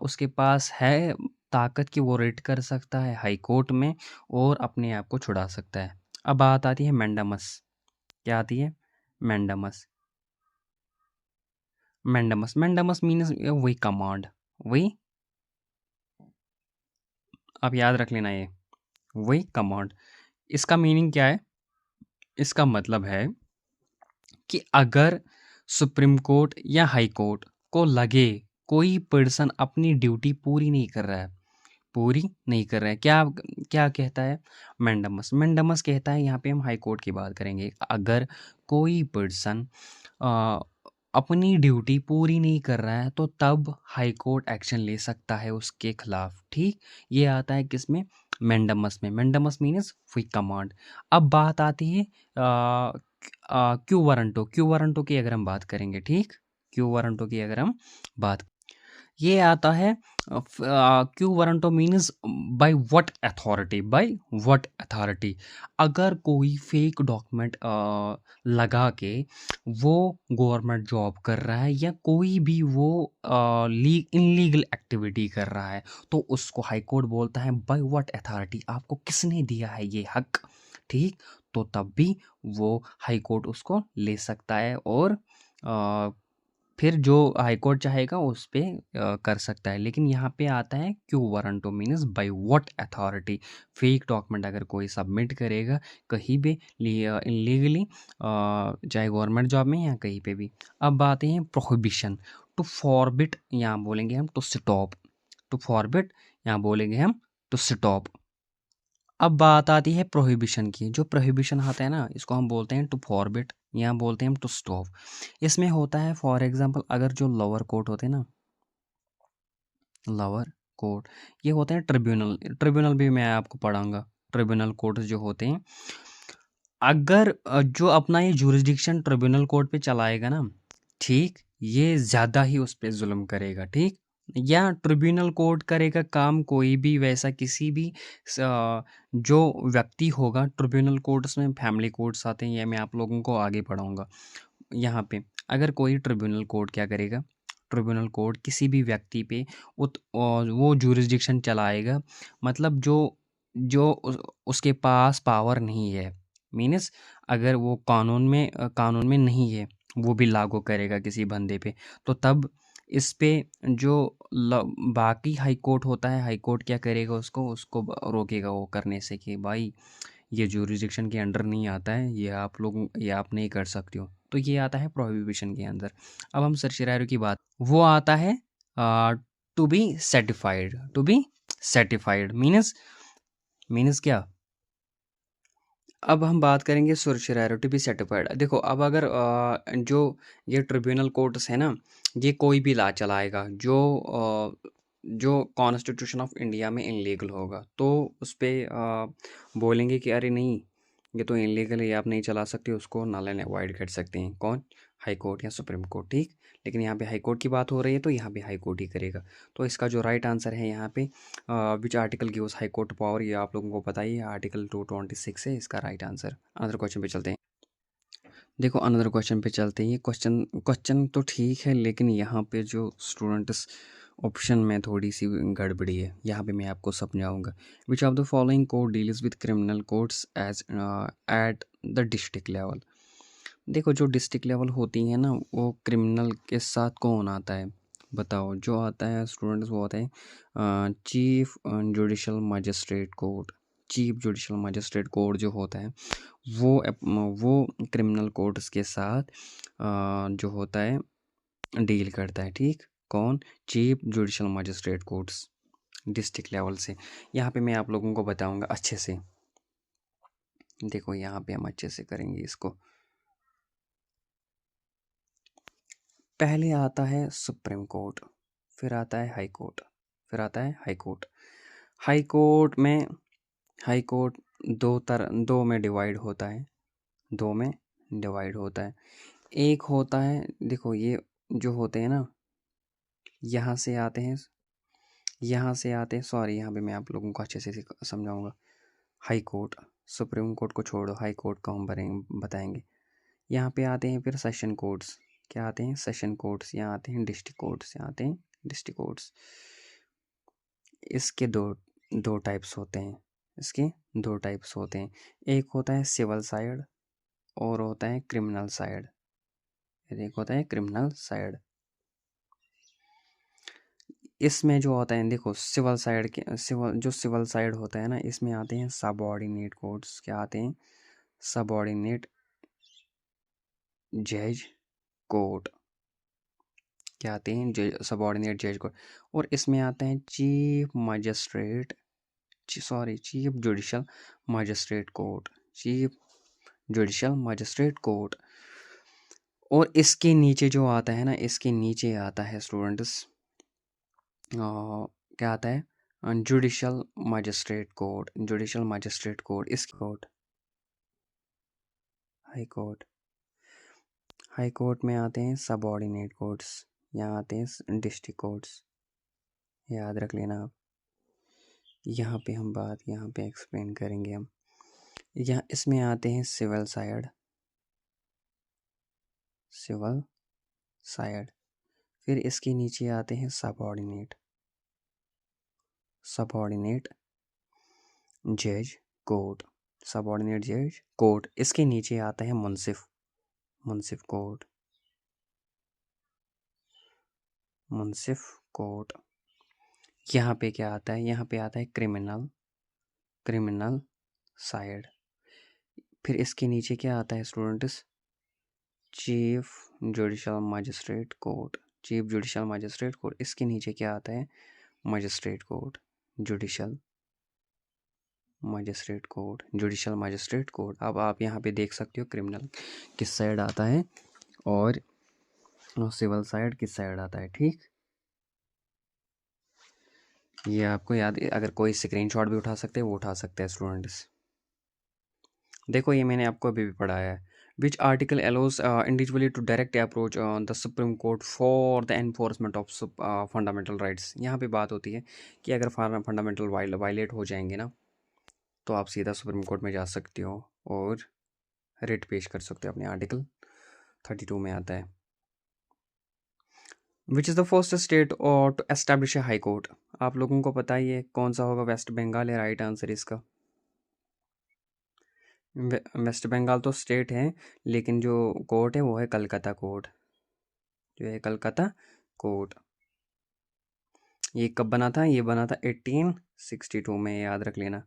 उसके पास है ताकत कि वो रिट कर सकता है हाई कोर्ट में और अपने आप को छुड़ा सकता है। अब बात आती है मैंडामस। क्या आती है? मैंडामस। मैंडामस मैंडामस मीन्स वही कमांड, वही आप याद रख लेना ये, वही कमांड। इसका मीनिंग क्या है? इसका मतलब है कि अगर सुप्रीम कोर्ट या हाई कोर्ट को लगे कोई पर्सन अपनी ड्यूटी पूरी नहीं कर रहा है, पूरी नहीं कर रहा है, क्या क्या कहता है? मैंडामस। मैंडामस कहता है, यहाँ पे हम हाई कोर्ट की बात करेंगे, अगर कोई पर्सन अपनी ड्यूटी पूरी नहीं कर रहा है तो तब हाई कोर्ट एक्शन ले सकता है उसके खिलाफ। ठीक, ये आता है किसमें? मैंडामस में। Mandamus means free command. अब बात आती है क्यू वारंटो। क्यू वारंटो की अगर हम बात करेंगे, ठीक, क्यू वारंटो की अगर हम बात, ये आता है quo warranto means by what authority, by what authority. अगर कोई फेक डॉक्यूमेंट लगा के वो गवर्नमेंट जॉब कर रहा है या कोई भी वो इनलीगल एक्टिविटी कर रहा है तो उसको हाई कोर्ट बोलता है बाय व्हाट अथॉरिटी, आपको किसने दिया है ये हक? ठीक, तो तब भी वो हाई कोर्ट उसको ले सकता है और फिर जो हाई कोर्ट चाहेगा उस पे कर सकता है। लेकिन यहाँ पे आता है quo warranto means by what authority. Fake document अगर कोई सबमिट करेगा कहीं भी इनलीगली, चाहे गवर्नमेंट जॉब में या कहीं पे भी। अब आते हैं प्रोहिबिशन। टू फॉरबिट यहाँ बोलेंगे हम टू स्टॉप, टू फॉरबिट यहाँ बोलेंगे हम टू स्टॉप। अब बात आती है प्रोहिबिशन की। जो प्रोहिबिशन आता है ना, इसको हम बोलते हैं टू फॉरबिट, यहाँ बोलते हैं हम टू स्टॉप। इसमें होता है फॉर एग्जांपल अगर जो लोअर कोर्ट होते हैं ना, लोअर कोर्ट, ये होते हैं ट्रिब्यूनल। ट्रिब्यूनल भी मैं आपको पढ़ाऊंगा। ट्रिब्यूनल कोर्ट जो होते हैं, अगर जो अपना ये जुरिस्डिक्शन ट्रिब्यूनल कोर्ट पे चलाएगा ना, ठीक, ये ज़्यादा ही उस पे जुल्म करेगा। ठीक, या ट्रिब्यूनल कोर्ट करेगा काम कोई भी वैसा किसी भी जो व्यक्ति होगा। ट्रिब्यूनल कोर्ट्स में फैमिली कोर्ट्स आते हैं, ये मैं आप लोगों को आगे पढ़ाऊंगा। यहाँ पे अगर कोई ट्रिब्यूनल कोर्ट क्या करेगा, ट्रिब्यूनल कोर्ट किसी भी व्यक्ति पे वो जुरिस्डिक्शन चलाएगा, मतलब जो जो उसके पास पावर नहीं है, मीन्स अगर वो कानून में नहीं है वो भी लागू करेगा किसी बंदे पे। तो तब इस पे जो बाकी हाई कोर्ट होता है, हाई कोर्ट क्या करेगा, उसको उसको रोकेगा वो करने से कि भाई ये जुरिस्डिक्शन के अंडर नहीं आता है, ये आप नहीं कर सकते हो। तो ये आता है प्रोहिबिशन के अंदर। अब हम सर्शिरारी की बात, वो आता है to be certified. To be certified means क्या? अब हम बात करेंगे सर्शिरारी टू बी सर्टिफाइड। देखो, अब अगर जो ये ट्रिब्यूनल कोर्ट्स है ना, ये कोई भी ला चलाएगा जो कॉन्स्टिट्यूशन ऑफ इंडिया में इनलीगल होगा तो उस पे बोलेंगे कि अरे नहीं, ये तो इनलीगल है, ये आप नहीं चला सकते, उसको नल एंड अवॉइड कर सकते हैं। कौन? हाई कोर्ट या सुप्रीम कोर्ट। ठीक, लेकिन यहाँ पे हाई कोर्ट की बात हो रही है तो यहाँ पे हाई कोर्ट ही करेगा। तो इसका जो राइट आंसर है यहाँ पे, विच article gives high court power, ये आप लोगों को पता ही है, आर्टिकल 226 है इसका राइट आंसर। अनदर क्वेश्चन पे चलते हैं। देखो, अनदर क्वेश्चन पे चलते हैं। ये क्वेश्चन क्वेश्चन तो ठीक है, लेकिन यहाँ पे जो स्टूडेंट्स ऑप्शन में थोड़ी सी गड़बड़ी है, यहाँ पे मैं आपको समझाऊंगा। Which of the following court deals with criminal courts as at the district level. देखो, जो डिस्ट्रिक्ट लेवल होती है ना, वो क्रिमिनल के साथ कौन आता है बताओ? जो आता है स्टूडेंट्स, वो आता है chief judicial magistrate court. Chief judicial magistrate court जो होता है वो क्रिमिनल कोर्ट्स के साथ जो होता है डील करता है। ठीक, कौन? Chief judicial magistrate courts district level से। यहाँ पे मैं आप लोगों को बताऊंगा अच्छे से। देखो, यहाँ पे हम अच्छे से करेंगे इसको। पहले आता है सुप्रीम कोर्ट, फिर आता है हाई कोर्ट, फिर आता है हाई कोर्ट। हाई कोर्ट में हाई कोर्ट दो में डिवाइड होता है, दो में डिवाइड होता है। एक होता है, देखो ये जो होते हैं ना, यहाँ से आते हैं, यहाँ से आते हैं, सॉरी यहाँ पे मैं आप लोगों को अच्छे से समझाऊंगा। हाई कोर्ट, सुप्रीम कोर्ट को छोड़ो, हाई कोर्ट का हम बताएंगे। यहाँ पे आते हैं फिर सेशन कोर्ट्स, क्या आते हैं, सेशन कोर्ट्स। यहाँ आते हैं डिस्ट्रिक्ट कोर्ट्स, यहाँ आते हैं डिस्ट्रिक्ट कोर्ट्स। इसके दो दो टाइप्स होते हैं, इसके दो टाइप्स होते हैं। एक होता है सिविल साइड और होता है क्रिमिनल साइड। एक होता है क्रिमिनल साइड। इसमें जो होता है, देखो सिविल साइड के सिविल साइड होता है ना, इसमें आते हैं सबऑर्डिनेट कोर्ट्स। क्या आते हैं, सबऑर्डिनेट जज कोर्ट। क्या आते हैं, सबऑर्डिनेट जज कोर्ट। और इसमें आते हैं chief judicial magistrate court, chief judicial magistrate court. और इसके नीचे जो आता है ना, इसके नीचे आता है स्टूडेंट्स, क्या आता है, judicial magistrate court, judicial magistrate court. इसकी court high court, high court में आते हैं सबऑर्डिनेट कोर्ट्स, यहाँ आते हैं डिस्ट्रिक्ट कोर्ट्स, याद रख लेना आप। यहाँ पे हम बात यहाँ पे एक्सप्लेन करेंगे हम। यहाँ इसमें आते हैं सिविल साइड, सिविल साइड। फिर इसके नीचे आते हैं सबऑर्डिनेट, सबऑर्डिनेट जज कोर्ट, सबऑर्डिनेट जज कोर्ट। इसके नीचे आता है मुंसिफ, मुंसिफ कोर्ट, मुंसिफ कोर्ट। यहाँ पे क्या आता है, यहाँ पे आता है क्रिमिनल, क्रिमिनल साइड। फिर इसके नीचे क्या आता है students, chief judicial magistrate court, chief judicial magistrate court. इसके नीचे क्या आता है, magistrate court, judicial magistrate court, judicial magistrate court. अब आप यहाँ पे देख सकते हो क्रिमिनल किस साइड आता है और सिविल साइड किस साइड आता है, ठीक। ये आपको याद, अगर कोई स्क्रीनशॉट भी उठा सकते हैं वो उठा सकते हैं स्टूडेंट्स। देखो ये मैंने आपको अभी भी पढ़ाया है। Which article allows individually to direct approach the supreme court for the enforcement of fundamental rights. यहाँ पे बात होती है कि अगर फंडामेंटल वायलेट हो जाएंगे ना, तो आप सीधा सुप्रीम कोर्ट में जा सकते हो और रिट पेश कर सकते हो। अपने आर्टिकल 32 में आता है। Which is the first state और to establish a high court. आप लोगों को पता ही है कौन सा होगा, वेस्ट बंगाल है राइट आंसर इसका। वेस्ट बंगाल तो स्टेट है, लेकिन जो कोर्ट है वो है कलकत्ता कोर्ट, जो है कलकत्ता कोर्ट। ये कब बना था, ये बना था 1862 में, याद रख लेना।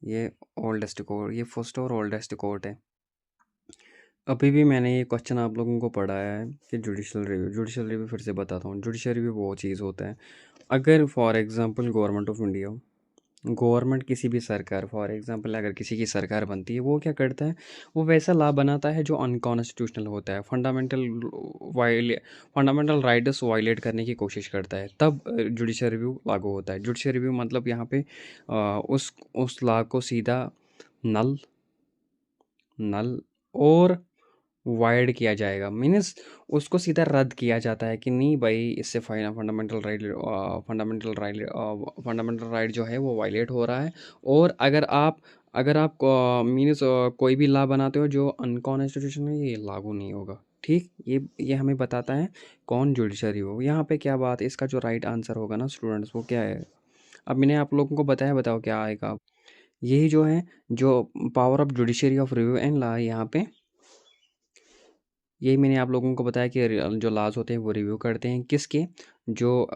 ये ओल्डेस्ट कोर्ट, ये फर्स्ट और ओल्डेस्ट कोर्ट है। अभी भी मैंने ये क्वेश्चन आप लोगों को पढ़ाया है कि जुडिशल रिव्यू फिर से बताता हूँ। जुडिशल रिव्यू वो चीज़ होता है, अगर for example government of India, government किसी भी सरकार, फॉर एग्जांपल अगर किसी की सरकार बनती है, वो क्या करता है, वो वैसा लॉ बनाता है जो अनकॉन्स्टिट्यूशनल होता है, फंडामेंटल राइट्स वायलेट करने की कोशिश करता है, तब जुडिशल रिव्यू लागू होता है। जुडिशल रिव्यू मतलब यहाँ पे उस लॉ को सीधा नल और वाइड किया जाएगा, मीन्स उसको सीधा रद्द किया जाता है कि नहीं भाई, इससे फंडामेंटल राइट जो है वो वायलेट हो रहा है। और अगर आप मीन्स कोई भी लॉ बनाते हो जो अनकॉन्स्टिट्यूशनल है, ये लागू नहीं होगा, ठीक। ये हमें बताता है कौन, जुडिशरी हो। यहाँ पे क्या बात है, इसका जो राइट आंसर होगा ना स्टूडेंट्स, वो क्या है, अब मैंने आप लोगों को बताया, बताओ क्या आएगा। यही जो है, जो power of judiciary of review and law, यहाँ पे यही मैंने आप लोगों को बताया कि जो लॉज होते हैं वो रिव्यू करते हैं किसके, जो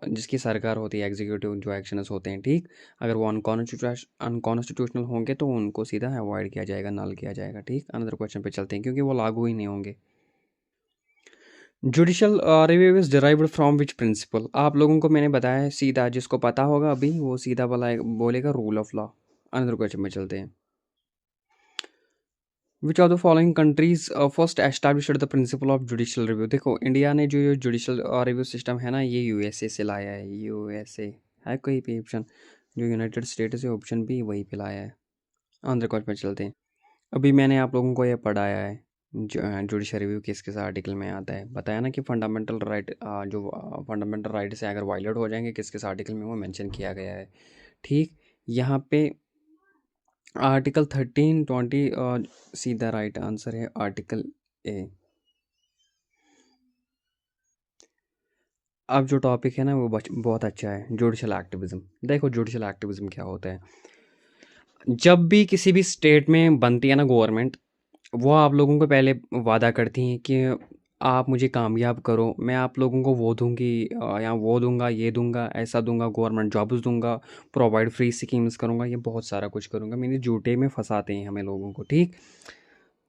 जिसकी सरकार होती है, एग्जीक्यूटिव जो एक्शंस होते हैं, ठीक। अगर वो अनकॉन्स्टिट्यूशनल होंगे तो उनको सीधा अवॉइड किया जाएगा, नल किया जाएगा, ठीक। अनदर क्वेश्चन पे चलते हैं, क्योंकि वो लागू ही नहीं होंगे। Judicial review is derived from which principle. आप लोगों को मैंने बताया है, सीधा जिसको पता होगा अभी वो सीधा बोलेगा rule of law. Another question में चलते हैं। विच of the following countries first established the principle of judicial review. देखो इंडिया ने जो जुडिशियल रिव्यू सिस्टम है ना, ये यूएसए से लाया है। यूएसए है कोई भी ऑप्शन, जो यूनाइटेड स्टेट्स है ऑप्शन भी वही पे लाया है। आंध्र प्रदेश पे चलते हैं। अभी मैंने आप लोगों को ये पढ़ाया है जुडिशियल रिव्यू किस किस आर्टिकल में आता है, बताया ना कि फंडामेंटल राइट, जो फंडामेंटल राइट से अगर वायलेट हो जाएंगे किस किस आर्टिकल में, वो मेंशन किया गया है। ठीक, यहाँ पे आर्टिकल 13, 20 सीधा राइट आंसर है आर्टिकल ए। अब जो टॉपिक है ना वो बहुत अच्छा है, जुडिशल एक्टिविज्म। देखो जुडिशल एक्टिविज्म क्या होता है। जब भी किसी भी स्टेट में बनती है ना गवर्नमेंट, वो आप लोगों को पहले वादा करती हैं कि आप मुझे कामयाब करो, मैं आप लोगों को वो दूंगी, या वो दूंगा, ये दूंगा, ऐसा दूंगा, गवर्नमेंट जॉब्स दूंगा, प्रोवाइड फ्री स्कीम्स करूंगा, ये बहुत सारा कुछ करूंगा। मैंने झूठे में फंसाते हैं हमें लोगों को। ठीक,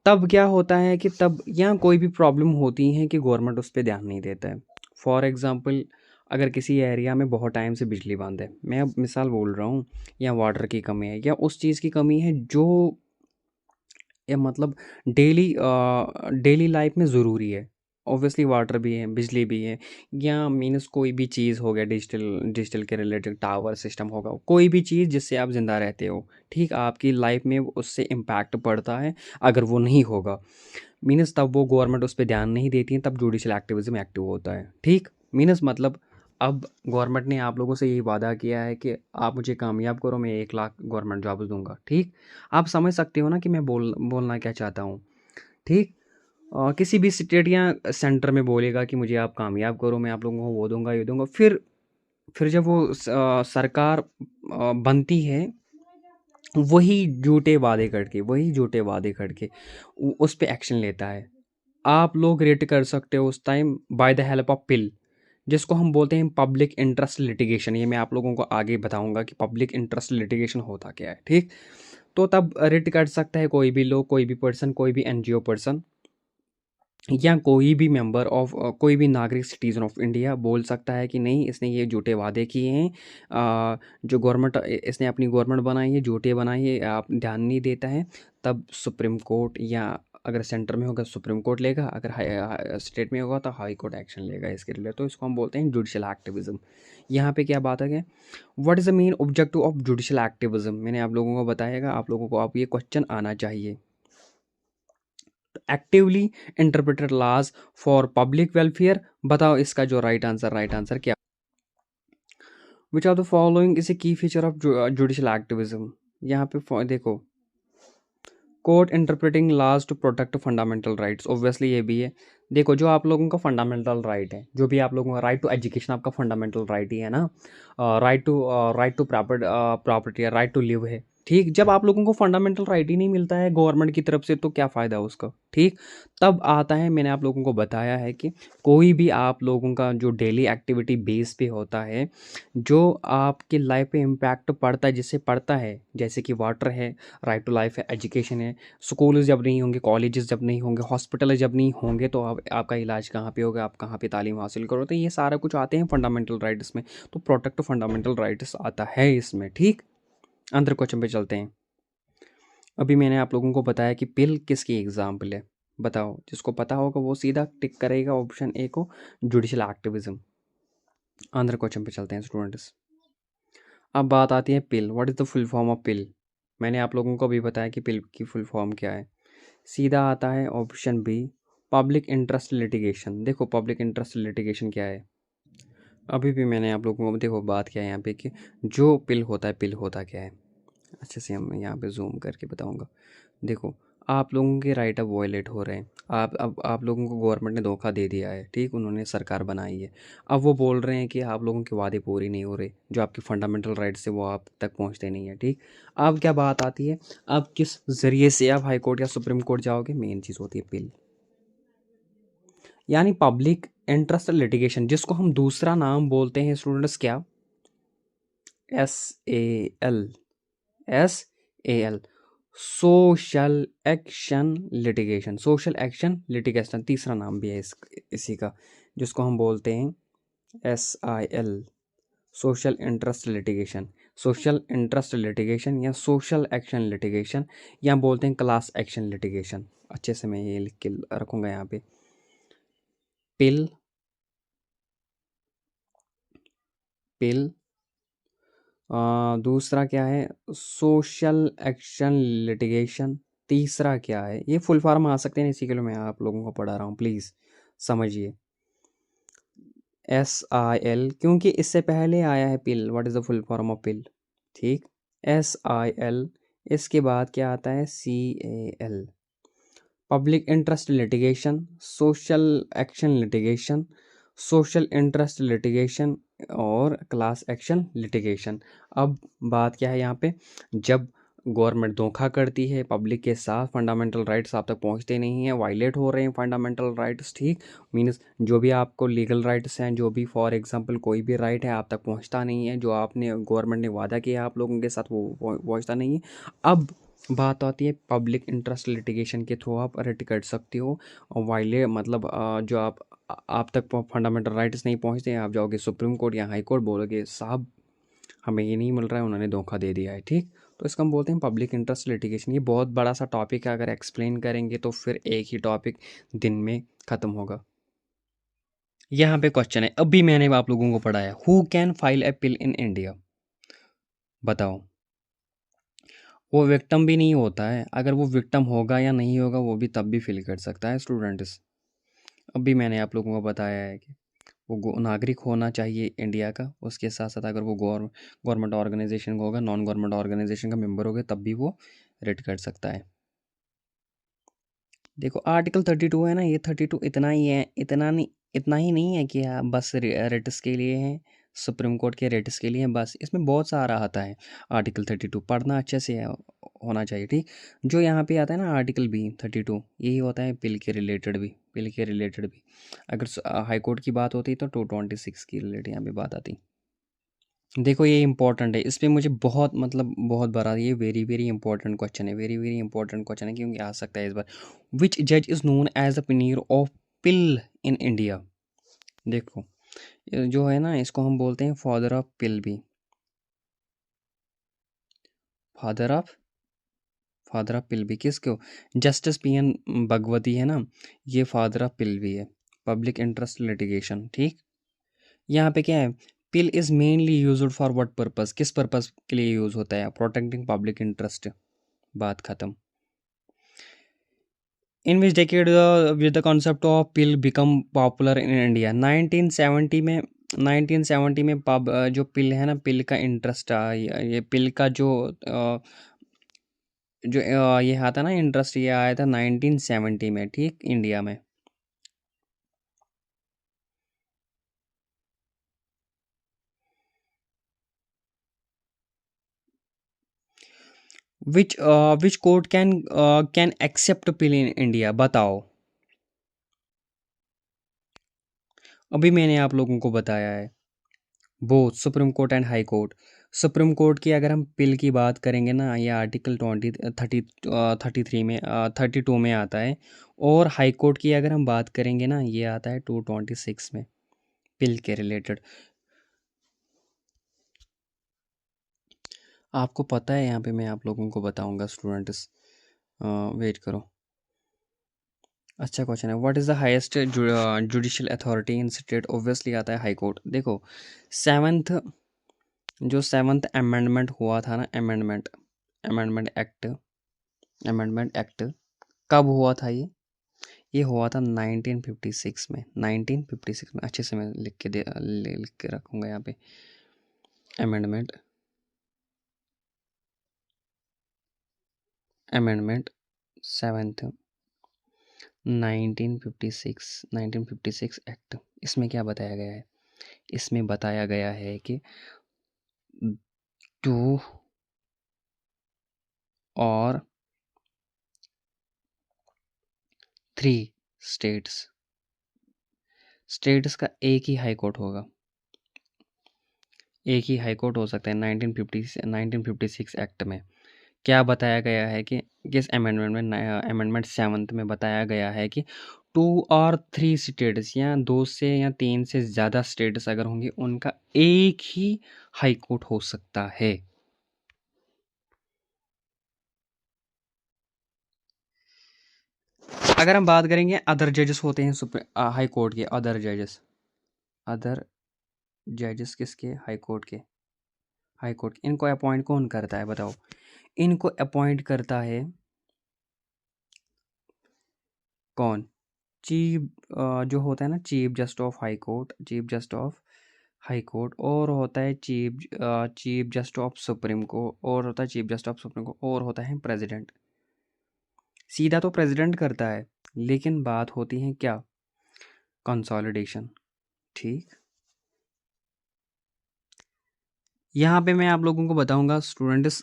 तब क्या होता है कि तब यहाँ कोई भी प्रॉब्लम होती है कि गवर्नमेंट उस पर ध्यान नहीं देता है। फॉर एग्ज़ाम्पल, अगर किसी एरिया में बहुत टाइम से बिजली बंद है, मैं अब मिसाल बोल रहा हूँ, या वाटर की कमी है, या उस चीज़ की कमी है जो, या मतलब डेली डेली लाइफ में ज़रूरी है। ऑब्वियसली वाटर भी है, बिजली भी है, या मीन्स कोई भी चीज़ हो गया, डिजिटल डिजिटल के रिलेटेड टावर सिस्टम होगा, कोई भी चीज़ जिससे आप ज़िंदा रहते हो। ठीक, आपकी लाइफ में उससे इम्पैक्ट पड़ता है। अगर वो नहीं होगा मीन्स तब वो गवर्नमेंट उस पर ध्यान नहीं देती है, तब जुडिशल एक्टिविज्म एक्टिव होता है। ठीक, मीन्स मतलब अब गवर्नमेंट ने आप लोगों से यही वादा किया है कि आप मुझे कामयाब करो, मैं 1 लाख गवर्नमेंट जॉब दूंगा। ठीक, आप समझ सकते हो ना कि मैं बोलना क्या चाहता हूँ। ठीक, किसी भी स्टेट या सेंटर में बोलेगा कि मुझे आप कामयाब करो, मैं आप लोगों को वो दूंगा, ये दूंगा, फिर जब वो सरकार बनती है, वही झूठे वादे करके उस पे एक्शन लेता है। आप लोग रेट कर सकते हो उस time by the help of PIL, जिसको हम बोलते हैं पब्लिक इंटरेस्ट लिटिगेशन। ये मैं आप लोगों को आगे बताऊंगा कि पब्लिक इंटरेस्ट लिटिगेशन होता क्या है। ठीक, तो तब रेट कर सकता है कोई भी लोग, कोई भी पर्सन, कोई भी एनजीओ पर्सन, या कोई भी मेंबर ऑफ, कोई भी नागरिक सिटीजन ऑफ इंडिया बोल सकता है कि नहीं, इसने ये झूठे वादे किए हैं, जो गवर्नमेंट इसने अपनी गवर्नमेंट बनाई है झूठे बनाई है, आप ध्यान नहीं देता है। तब सुप्रीम कोर्ट, या अगर सेंटर में होगा सुप्रीम कोर्ट लेगा, अगर स्टेट में होगा तो हाई कोर्ट एक्शन लेगा इसके लिए। तो इसको हम बोलते हैं जुडिशल एक्टिविज्म। यहाँ पे क्या बात है, what is the main objective of judicial activism, मैंने आप लोगों को बताएगा, आप लोगों को आप ये क्वेश्चन आना चाहिए। Actively interpreted laws for public welfare. बताओ इसका जो राइट आंसर क्या। Which of the following is a key feature of judicial activism. यहाँ पे देखो, court interpreting laws to protect fundamental rights, obviously ये भी है। देखो जो आप लोगों का फंडामेंटल राइट है, जो भी आप लोगों का राइट टू एजुकेशन आपका फंडामेंटल राइट ही है ना, right to property, right to live है। ठीक, जब आप लोगों को फंडामेंटल राइट ही नहीं मिलता है गवर्नमेंट की तरफ से, तो क्या फ़ायदा उसका। ठीक, तब आता है, मैंने आप लोगों को बताया है कि कोई भी आप लोगों का जो डेली एक्टिविटी बेस पे होता है, जो आपकी लाइफ पे इम्पैक्ट पड़ता है, जिससे पड़ता है, जैसे कि वाटर है, राइट टू लाइफ है, एजुकेशन है, स्कूल जब नहीं होंगे, कॉलेजेस जब नहीं होंगे, हॉस्पिटल जब नहीं होंगे, तो आपका इलाज कहाँ पे होगा, आप कहाँ पे तालीम हासिल करो, तो ये सारा कुछ आते हैं फंडामेंटल राइट्स में। तो प्रोटेक्ट फंडामेंटल राइट्स आता है इसमें। ठीक, अंदर क्वेश्चन पे चलते हैं। अभी मैंने आप लोगों को बताया कि पिल किसकी एग्जाम्पल है, बताओ, जिसको पता होगा वो सीधा टिक करेगा ऑप्शन ए को, जुडिशल एक्टिविज्म। अंदर क्वेश्चन पे चलते हैं स्टूडेंट्स। अब बात आती है PIL, what is the full form of PIL. मैंने आप लोगों को भी बताया कि पिल की फुल फॉर्म क्या है। सीधा आता है option B, public interest litigation. देखो पब्लिक इंटरेस्ट लिटिगेशन क्या है, अभी भी मैंने आप लोगों को देखो बात किया है यहाँ पे कि जो पिल होता है, पिल होता क्या है, अच्छे से हम यहाँ पे जूम करके बताऊँगा। देखो आप लोगों के राइट अब वॉयलेट हो रहे हैं, अब आप लोगों को गवर्नमेंट ने धोखा दे दिया है। ठीक, उन्होंने सरकार बनाई है, अब वो बोल रहे हैं कि आप लोगों के वादे पूरी नहीं हो रहे, जो आपके फंडामेंटल राइट्स है वो आप तक पहुंचते नहीं है। ठीक, अब क्या बात आती है, अब किस ज़रिए से आप हाई कोर्ट या सुप्रीम कोर्ट जाओगे, मेन चीज़ होती है पिल, यानी पब्लिक इंटरेस्ट लिटिगेशन, जिसको हम दूसरा नाम बोलते हैं स्टूडेंट्स क्या, SAL, SAL, social action litigation. Social action litigation तीसरा नाम भी है इसी का, जिसको हम बोलते हैं SIL, social interest litigation, social interest litigation या सोशल एक्शन लिटिगेशन, या बोलते हैं क्लास एक्शन लिटिगेशन। अच्छे से मैं ये लिख के रखूँगा यहाँ पे। पिल, पिल, दूसरा क्या है, सोशल एक्शन लिटिगेशन। तीसरा क्या है, ये फुल फॉर्म आ सकते हैं, इसी के लिए मैं आप लोगों को पढ़ा रहा हूँ, प्लीज़ समझिए। SIL, क्योंकि इससे पहले आया है PIL, what is the full form of PIL, ठीक। SIL, इसके बाद क्या आता है, CAL, public interest litigation, social action litigation, social interest litigation और क्लास एक्शन लिटिगेशन। अब बात क्या है यहाँ पे, जब गवर्नमेंट धोखा करती है पब्लिक के साथ, फंडामेंटल राइट्स आप तक पहुँचते नहीं हैं, वायलेट हो रहे हैं फंडामेंटल राइट्स, ठीक। मीन्स जो भी आपको लीगल राइट्स हैं, जो भी फॉर एग्जांपल कोई भी राइट है आप तक पहुँचता नहीं है, जो आपने गवर्नमेंट ने वादा किया आप लोगों के साथ वो पहुँचता नहीं है। अब बात आती है पब्लिक इंटरेस्ट लिटिगेशन के थ्रू आप रिट कर सकते हो, और वाइले मतलब जो आप तक फंडामेंटल राइट्स नहीं पहुंचते हैं, आप जाओगे सुप्रीम कोर्ट या हाई कोर्ट, बोलोगे साहब हमें ये नहीं मिल रहा है, उन्होंने धोखा दे दिया है, ठीक। तो इसका हम बोलते हैं पब्लिक इंटरेस्ट लिटिगेशन। ये बहुत बड़ा सा टॉपिक है, अगर एक्सप्लेन करेंगे तो फिर एक ही टॉपिक दिन में ख़त्म होगा। यहाँ पे क्वेश्चन है, अभी मैंने आप लोगों को पढ़ाया, who can file appeal in India, बताओ। वो विक्टिम भी नहीं होता है, अगर वो विक्टिम होगा या नहीं होगा वो भी तब भी फिल कर सकता है स्टूडेंट्स। अभी मैंने आप लोगों को बताया है कि वो नागरिक होना चाहिए इंडिया का, उसके साथ साथ अगर वो गवर्नमेंट ऑर्गेनाइजेशन का होगा, नॉन गवर्नमेंट ऑर्गेनाइजेशन का मेंबर होगा, तब भी वो रिट कर सकता है। देखो आर्टिकल 32 है ना, ये 32 इतना ही है, इतना ही नहीं है कि हाँ बस रिट्स के लिए है, सुप्रीम कोर्ट के रिट्स के लिए है बस, इसमें बहुत सारा आता है। आर्टिकल 32 पढ़ना अच्छे से होना चाहिए, ठीक। जो यहाँ पे आता है ना आर्टिकल B32, यही होता है पिल के रिलेटेड भी, पिल के रिलेटेड भी। अगर हाई कोर्ट की बात होती तो 226 की रिलेटेड यहाँ पे बात आती। देखो ये इंपॉर्टेंट है, इस पे मुझे बहुत मतलब बहुत बड़ा, ये वेरी वेरी इंपॉर्टेंट क्वेश्चन है, वेरी वेरी इंपॉर्टेंट क्वेश्चन है, क्योंकि आ सकता है इस बार। विच जज is known as the pioneer of PIL in India. देखो ये जो है ना, इसको हम बोलते हैं फादर ऑफ पिल भी, फादर ऑफ पिल भी किसको, जस्टिस PN भगवती है ना, ये फादर ऑफ पिल भी है, पब्लिक इंटरेस्ट लिटिगेशन, ठीक। यहाँ पे क्या है, PIL is mainly used for what purpose, किस पर्पस के लिए यूज़ होता है, प्रोटेक्टिंग पब्लिक इंटरेस्ट, बात खत्म। In which decade with the concept of PIL become popular in India, 1970 में, 1970 में जो पिल है ना, पिल का इंटरेस्ट ये पिल का ये आता ना इंटरेस्ट, ये आया था 1970 में, ठीक, इंडिया में। Which court can accept PIL in India, बताओ। अभी मैंने आप लोगों को बताया है, both supreme court and high court. Supreme court की अगर हम पिल की बात करेंगे ना, ये आर्टिकल 33 में 32 में आता है, और हाई कोर्ट की अगर हम बात करेंगे ना, ये आता है 226 में, पिल के रिलेटेड। आपको पता है, यहाँ पे मैं आप लोगों को बताऊंगा स्टूडेंट्स, वेट करो। अच्छा क्वेश्चन है, what is the highest judicial authority in state, obviously आता है हाई कोर्ट। देखो सेवन्थ, जो 7th अमेंडमेंट हुआ था ना, अमेंडमेंट एक्ट, अमेंडमेंट एक्ट कब हुआ था ये हुआ था 1956 में, 1956 में। अच्छे से मैं लिख के रखूँगा यहाँ पे, अमेंडमेंट 7th 1956 एक्ट। इसमें क्या बताया गया है, इसमें बताया गया है कि 2 और 3 स्टेट्स का एक ही हाई कोर्ट होगा, एक ही हाई कोर्ट हो सकता है। 1956 एक्ट में क्या बताया गया है कि किस अमेंडमेंट में, अमेंडमेंट 7th में बताया गया है कि 2 और 3 स्टेट्स या 2 से या 3 से ज़्यादा स्टेट्स अगर होंगे उनका एक ही हाई कोर्ट हो सकता है। अगर हम बात करेंगे अदर जजेस होते हैं हाई कोर्ट के, अदर जजेस किसके, हाई कोर्ट के, हाई कोर्ट इनको अपॉइंट कौन करता है बताओ? इनको अपॉइंट करता है कौन? चीफ जो होता है ना, chief just of high court, chief just of high court, और होता है chief just of supreme court, और होता है chief just of supreme court, और होता है प्रेसिडेंट। सीधा तो प्रेसिडेंट करता है, लेकिन बात होती है क्या, कंसोलिडेशन। ठीक, यहाँ पे मैं आप लोगों को बताऊंगा स्टूडेंट्स,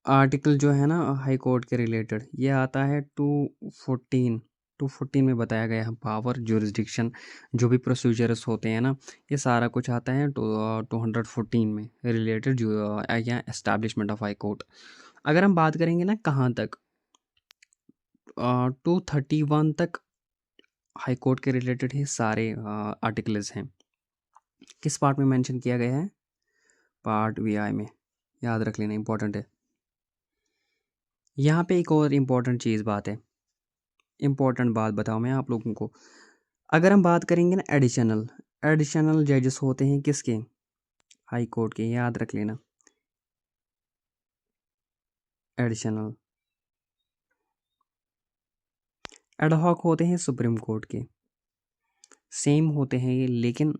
आर्टिकल जो है ना हाई कोर्ट के रिलेटेड, ये आता है 214 में बताया गया है पावर, जुरिस्डिक्शन, जो भी प्रोसीजर्स होते हैं ना, ये सारा कुछ आता है 214 में रिलेटेड जो या एस्टैब्लिशमेंट ऑफ हाई कोर्ट। अगर हम बात करेंगे ना कहाँ तक, 231 तक हाई कोर्ट के रिलेटेड ही सारे आर्टिकल्स हैं। किस पार्ट में मेंशन किया गया है? पार्ट VI में, याद रख लेना, इंपॉर्टेंट है। यहाँ पे एक और इम्पोर्टेंट बात बताऊँ मैं आप लोगों को। अगर हम बात करेंगे ना एडिशनल जजेस होते हैं किसके, हाई कोर्ट के, याद रख लेना, एडिशनल। एडहॉक होते हैं सुप्रीम कोर्ट के, सेम होते हैं ये, लेकिन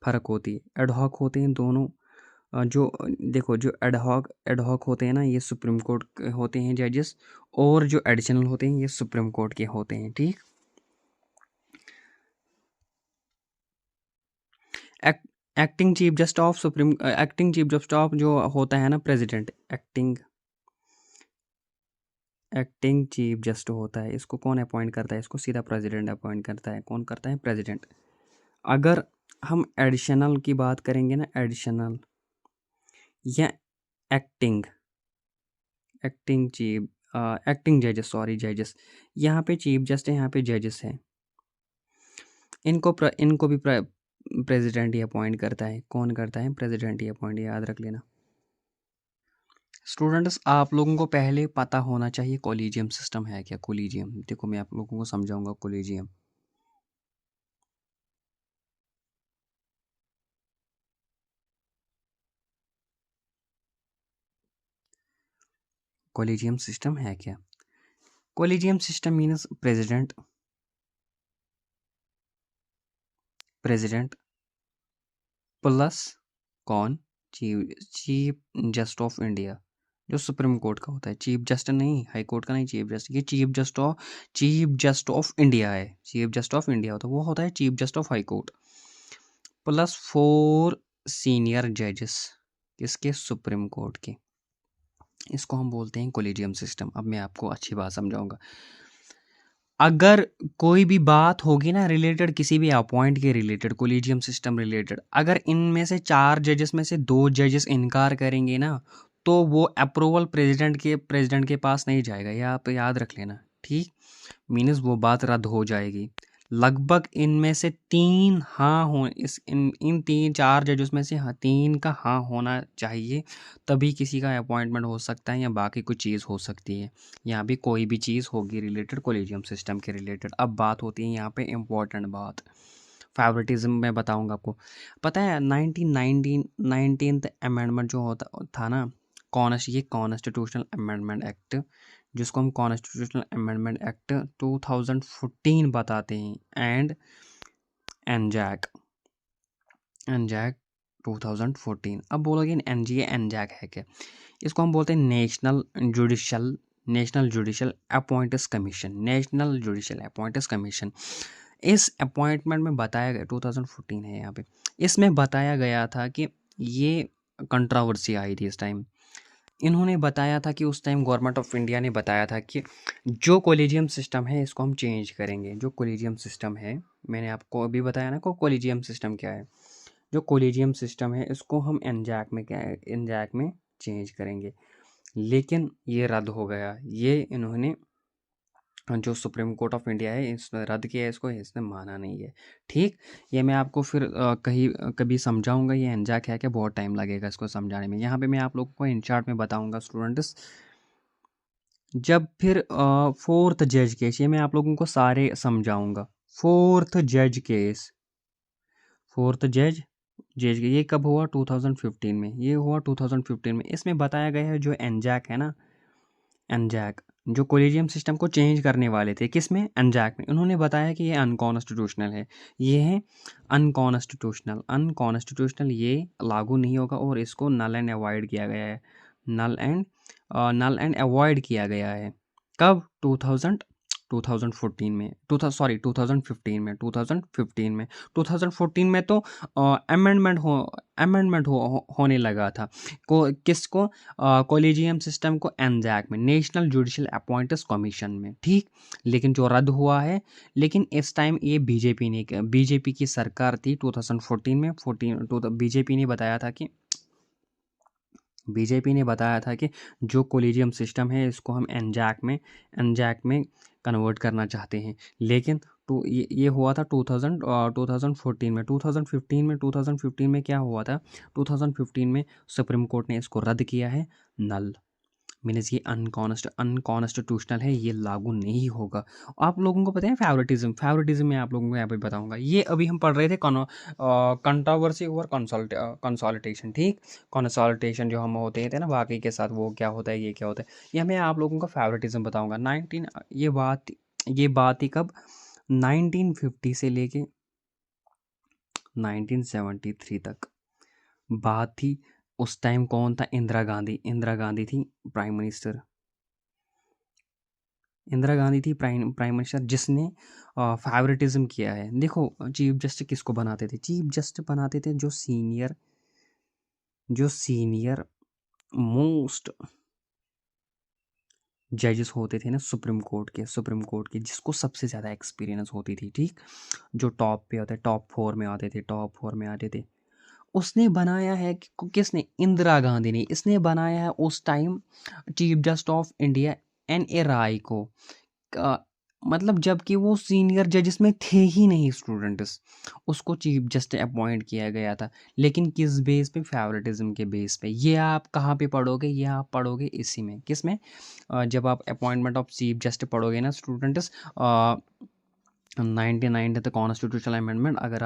फ़र्क होती है। एडहॉक होते हैं दोनों, जो देखो, जो एडहॉक होते हैं ना, ये सुप्रीम कोर्ट के होते हैं जजेस, और जो एडिशनल होते हैं ये सुप्रीम कोर्ट के होते हैं। ठीक, एक्टिंग चीफ जस्ट ऑफ जो होता है ना प्रेसिडेंट, एक्टिंग चीफ जस्ट होता है, इसको कौन अपॉइंट करता है? इसको सीधा प्रेसिडेंट अपॉइंट करता है। कौन करता है? प्रेसिडेंट। अगर हम एडिशनल की बात करेंगे ना, एडिशनल या एक्टिंग एक्टिंग चीफ एक्टिंग जजेस, जजेस, यहाँ पे चीफ जस्ट है, यहाँ पे जजेस है, इनको भी प्रेसिडेंट ही अपॉइंट करता है। कौन करता है? प्रेसिडेंट ही अपॉइंट, याद रख लेना। स्टूडेंट्स, आप लोगों को पहले पता होना चाहिए कोलिजियम सिस्टम है क्या। कोलिजियम, देखो मैं आप लोगों को समझाऊंगा कोलिजियम। कोलिजियम सिस्टम है क्या? Collegium system means president plus कौन, चीफ जस्ट ऑफ इंडिया, जो सुप्रीम कोर्ट का होता है। चीफ जस्ट नहीं, हाई कोर्ट का नहीं, चीफ जस्ट, ये चीफ जस्ट ऑफ इंडिया है। चीफ जस्ट ऑफ इंडिया होता है, वो होता है chief just of high court, plus 4 senior जजेस, किसके? सुप्रीम कोर्ट के। इसको हम बोलते हैं कोलिजियम सिस्टम। अब मैं आपको अच्छी बात समझाऊंगा। अगर कोई भी बात होगी ना रिलेटेड, किसी भी अपॉइंट के रिलेटेड, कोलिजियम सिस्टम रिलेटेड, अगर इनमें से 4 जजेस में से 2 जजेस इनकार करेंगे ना, तो वो अप्रूवल प्रेसिडेंट के पास नहीं जाएगा। ये आप याद रख लेना। ठीक, मीन्स वो बात रद्द हो जाएगी। लगभग इनमें से 3 हाँ हो, इन 3-4 जजेस में से 3 का हाँ होना चाहिए, तभी किसी का अपॉइंटमेंट हो सकता है, या बाकी कुछ चीज़ हो सकती है। यहाँ भी कोई भी चीज़ होगी रिलेटेड कोलिजियम सिस्टम के रिलेटेड। अब बात होती है यहाँ पे इम्पोर्टेंट बात, फेवरेटिज्म मैं बताऊँगा आपको। पता है 1919 अमेंडमेंट जो होता था ना, ये कॉन्स्टिट्यूशनल अमेंडमेंट एक्ट, जिसको हम कॉन्स्टिट्यूशनल अमेंडमेंट एक्ट 2014 बताते हैं, एनजैक 2014। अब बोलोगे एनजीए एनजैक है क्या? इसको हम बोलते हैं नेशनल जुडिशल अपॉइंटर्स कमीशन। इस अपॉइंटमेंट में बताया गया, 2014 है यहाँ पे, इसमें बताया गया था कि ये कंट्रोवर्सी आई थी इस टाइम। इन्होंने बताया था कि उस टाइम गवर्नमेंट ऑफ इंडिया ने बताया था कि जो कोलिजियम सिस्टम है इसको हम चेंज करेंगे। जो कोलिजियम सिस्टम है, मैंने आपको अभी बताया ना को कोलिजियम सिस्टम क्या है। जो कोलिजियम सिस्टम है इसको हम एनजैक में चेंज करेंगे, लेकिन ये रद्द हो गया। ये इन्होंने जो सुप्रीम कोर्ट ऑफ इंडिया है इसने रद्द किया है इसको, इसने माना नहीं है। ठीक, ये मैं आपको फिर कहीं कभी समझाऊंगा ये एनजैक है, क्या बहुत टाइम लगेगा इसको समझाने में। यहाँ पे मैं आप लोगों को इन चार्ट में बताऊंगा स्टूडेंट्स। जब फिर फोर्थ जज केस, ये मैं आप लोगों को सारे समझाऊंगा। फोर्थ जज केस, फोर्थ जज ये कब हुआ? 2015 में। ये हुआ 2015 में। इसमें बताया गया है जो एनजैक है ना, एनजैक जो कोलेजियम सिस्टम को चेंज करने वाले थे, किस में? एनजैक में। उन्होंने बताया कि ये अनकॉन्स्टिट्यूशनल है। ये है अनकॉन्स्टिट्यूशनल, अनकॉन्स्टिट्यूशनल, ये लागू नहीं होगा और इसको नल एंड अवॉइड किया गया है। Null and null and avoid किया गया है। कब? 2014 में, 2015 में, 2015 में। 2014 में तो अमेंडमेंट होने लगा था। किसको? कॉलेजियम सिस्टम को एनजैक में, नेशनल जुडिशियल अपॉइंटर्स कमीशन में। ठीक, लेकिन जो रद्द हुआ है, लेकिन इस टाइम ये बीजेपी की सरकार थी 2014 में। बीजेपी ने बताया था कि जो कॉलेजियम सिस्टम है इसको हम एनजैक में कन्वर्ट करना चाहते हैं। लेकिन तो ये हुआ था 2014 में। 2015 में क्या हुआ था? 2015 में सुप्रीम कोर्ट ने इसको रद्द किया है। नल मीन्स ये अनकॉन्स्टिट्यूशनल है, ये लागू नहीं होगा। आप लोगों को पता है फेवरेटिज्म मैं आप लोगों को यहाँ पे बताऊंगा। ये अभी हम पढ़ रहे थे कंट्रोवर्सी ओवर कंसोलिडेशन। ठीक, कंसोलिडेशन जो हम होते थे ना बाकी के साथ, वो क्या होता है, ये क्या होता है, ये मैं आप लोगों को फेवरेटिज्म बताऊंगा। ये बात थी कब? 1950 से लेके 1973 तक बात थी। उस टाइम कौन था? इंदिरा गांधी थी प्राइम मिनिस्टर। इंदिरा गांधी थी प्राइम मिनिस्टर, जिसने फेवरेटिज्म किया है। देखो, चीफ जस्टिस किसको बनाते थे? चीफ जस्टिस बनाते थे जो सीनियर मोस्ट जजेस होते थे ना सुप्रीम कोर्ट के जिसको सबसे ज़्यादा एक्सपीरियंस होती थी। ठीक, जो टॉप पे होते, टॉप 4 में आते थे। उसने बनाया है किसने? इंदिरा गांधी ने। इसने बनाया है उस time chief justice of India NA राय को। मतलब जबकि वो सीनियर जजेस में थे ही नहीं स्टूडेंट्स, उसको चीफ जस्टिस अपॉइंट किया गया था। लेकिन किस बेस पे? फेवरेटिज्म के बेस पे। ये आप कहाँ पे पढ़ोगे? ये आप पढ़ोगे इसी में, किस में? जब आप अपॉइंटमेंट ऑफ चीफ जस्टिस पढ़ोगे ना स्टूडेंट्स, 99 द कॉन्स्टिट्यूशनल अमेंडमेंट। अगर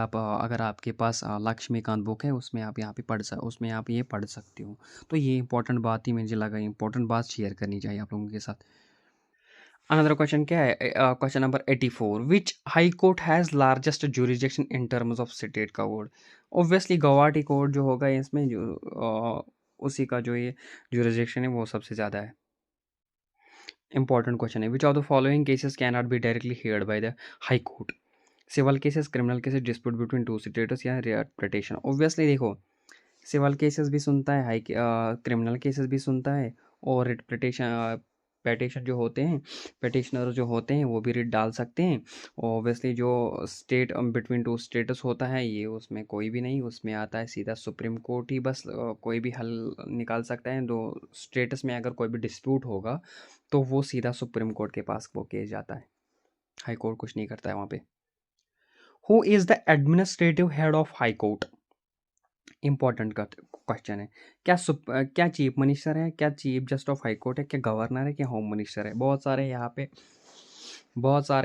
आपके पास लक्ष्मीकांत बुक है, उसमें आप यहाँ पे उसमें आप ये पढ़ सकते हो। तो ये इंपॉर्टेंट बात ही मुझे लगा, इंपॉर्टेंट बात शेयर करनी चाहिए आप लोगों के साथ। अनदर क्वेश्चन क्या है? Question number 84, which high court has largest jurisdiction in terms of state का कोड? ऑब्वियसली गुवाहाटी कोर्ट जो होगा इसमें, जो उसी का जो ये जुरिसडिक्शन है वो सबसे ज़्यादा है। इंपॉर्टेंट क्वेश्चन है, which of the following cases can not be directly heard by the high court? Civil cases, criminal cases, dispute between two states या रिट्रेटेशन। ऑब्वियसली देखो, सिविल केसेस भी सुनता है, क्रिमिनल केसेस भी सुनता है, और रिट पेटिशन जो होते हैं, पेटिशनर जो होते हैं वो भी रिट डाल सकते हैं। ऑब्वियसली जो स्टेट बिटवीन टू स्टेटस होता है, ये उसमें कोई भी नहीं, उसमें आता है सीधा सुप्रीम कोर्ट ही बस कोई भी हल निकाल सकता है। दो स्टेटस में अगर कोई भी डिस्प्यूट होगा तो वो सीधा सुप्रीम कोर्ट के पास वो केस जाता है, हाई कोर्ट कुछ नहीं करता है वहाँ पे। Who is the administrative head of high court? Important question है। क्या चीफ मिनिस्टर है, क्या chief justice of high court है, क्या गवर्नर है, क्या होम मिनिस्टर है? बहुत सारे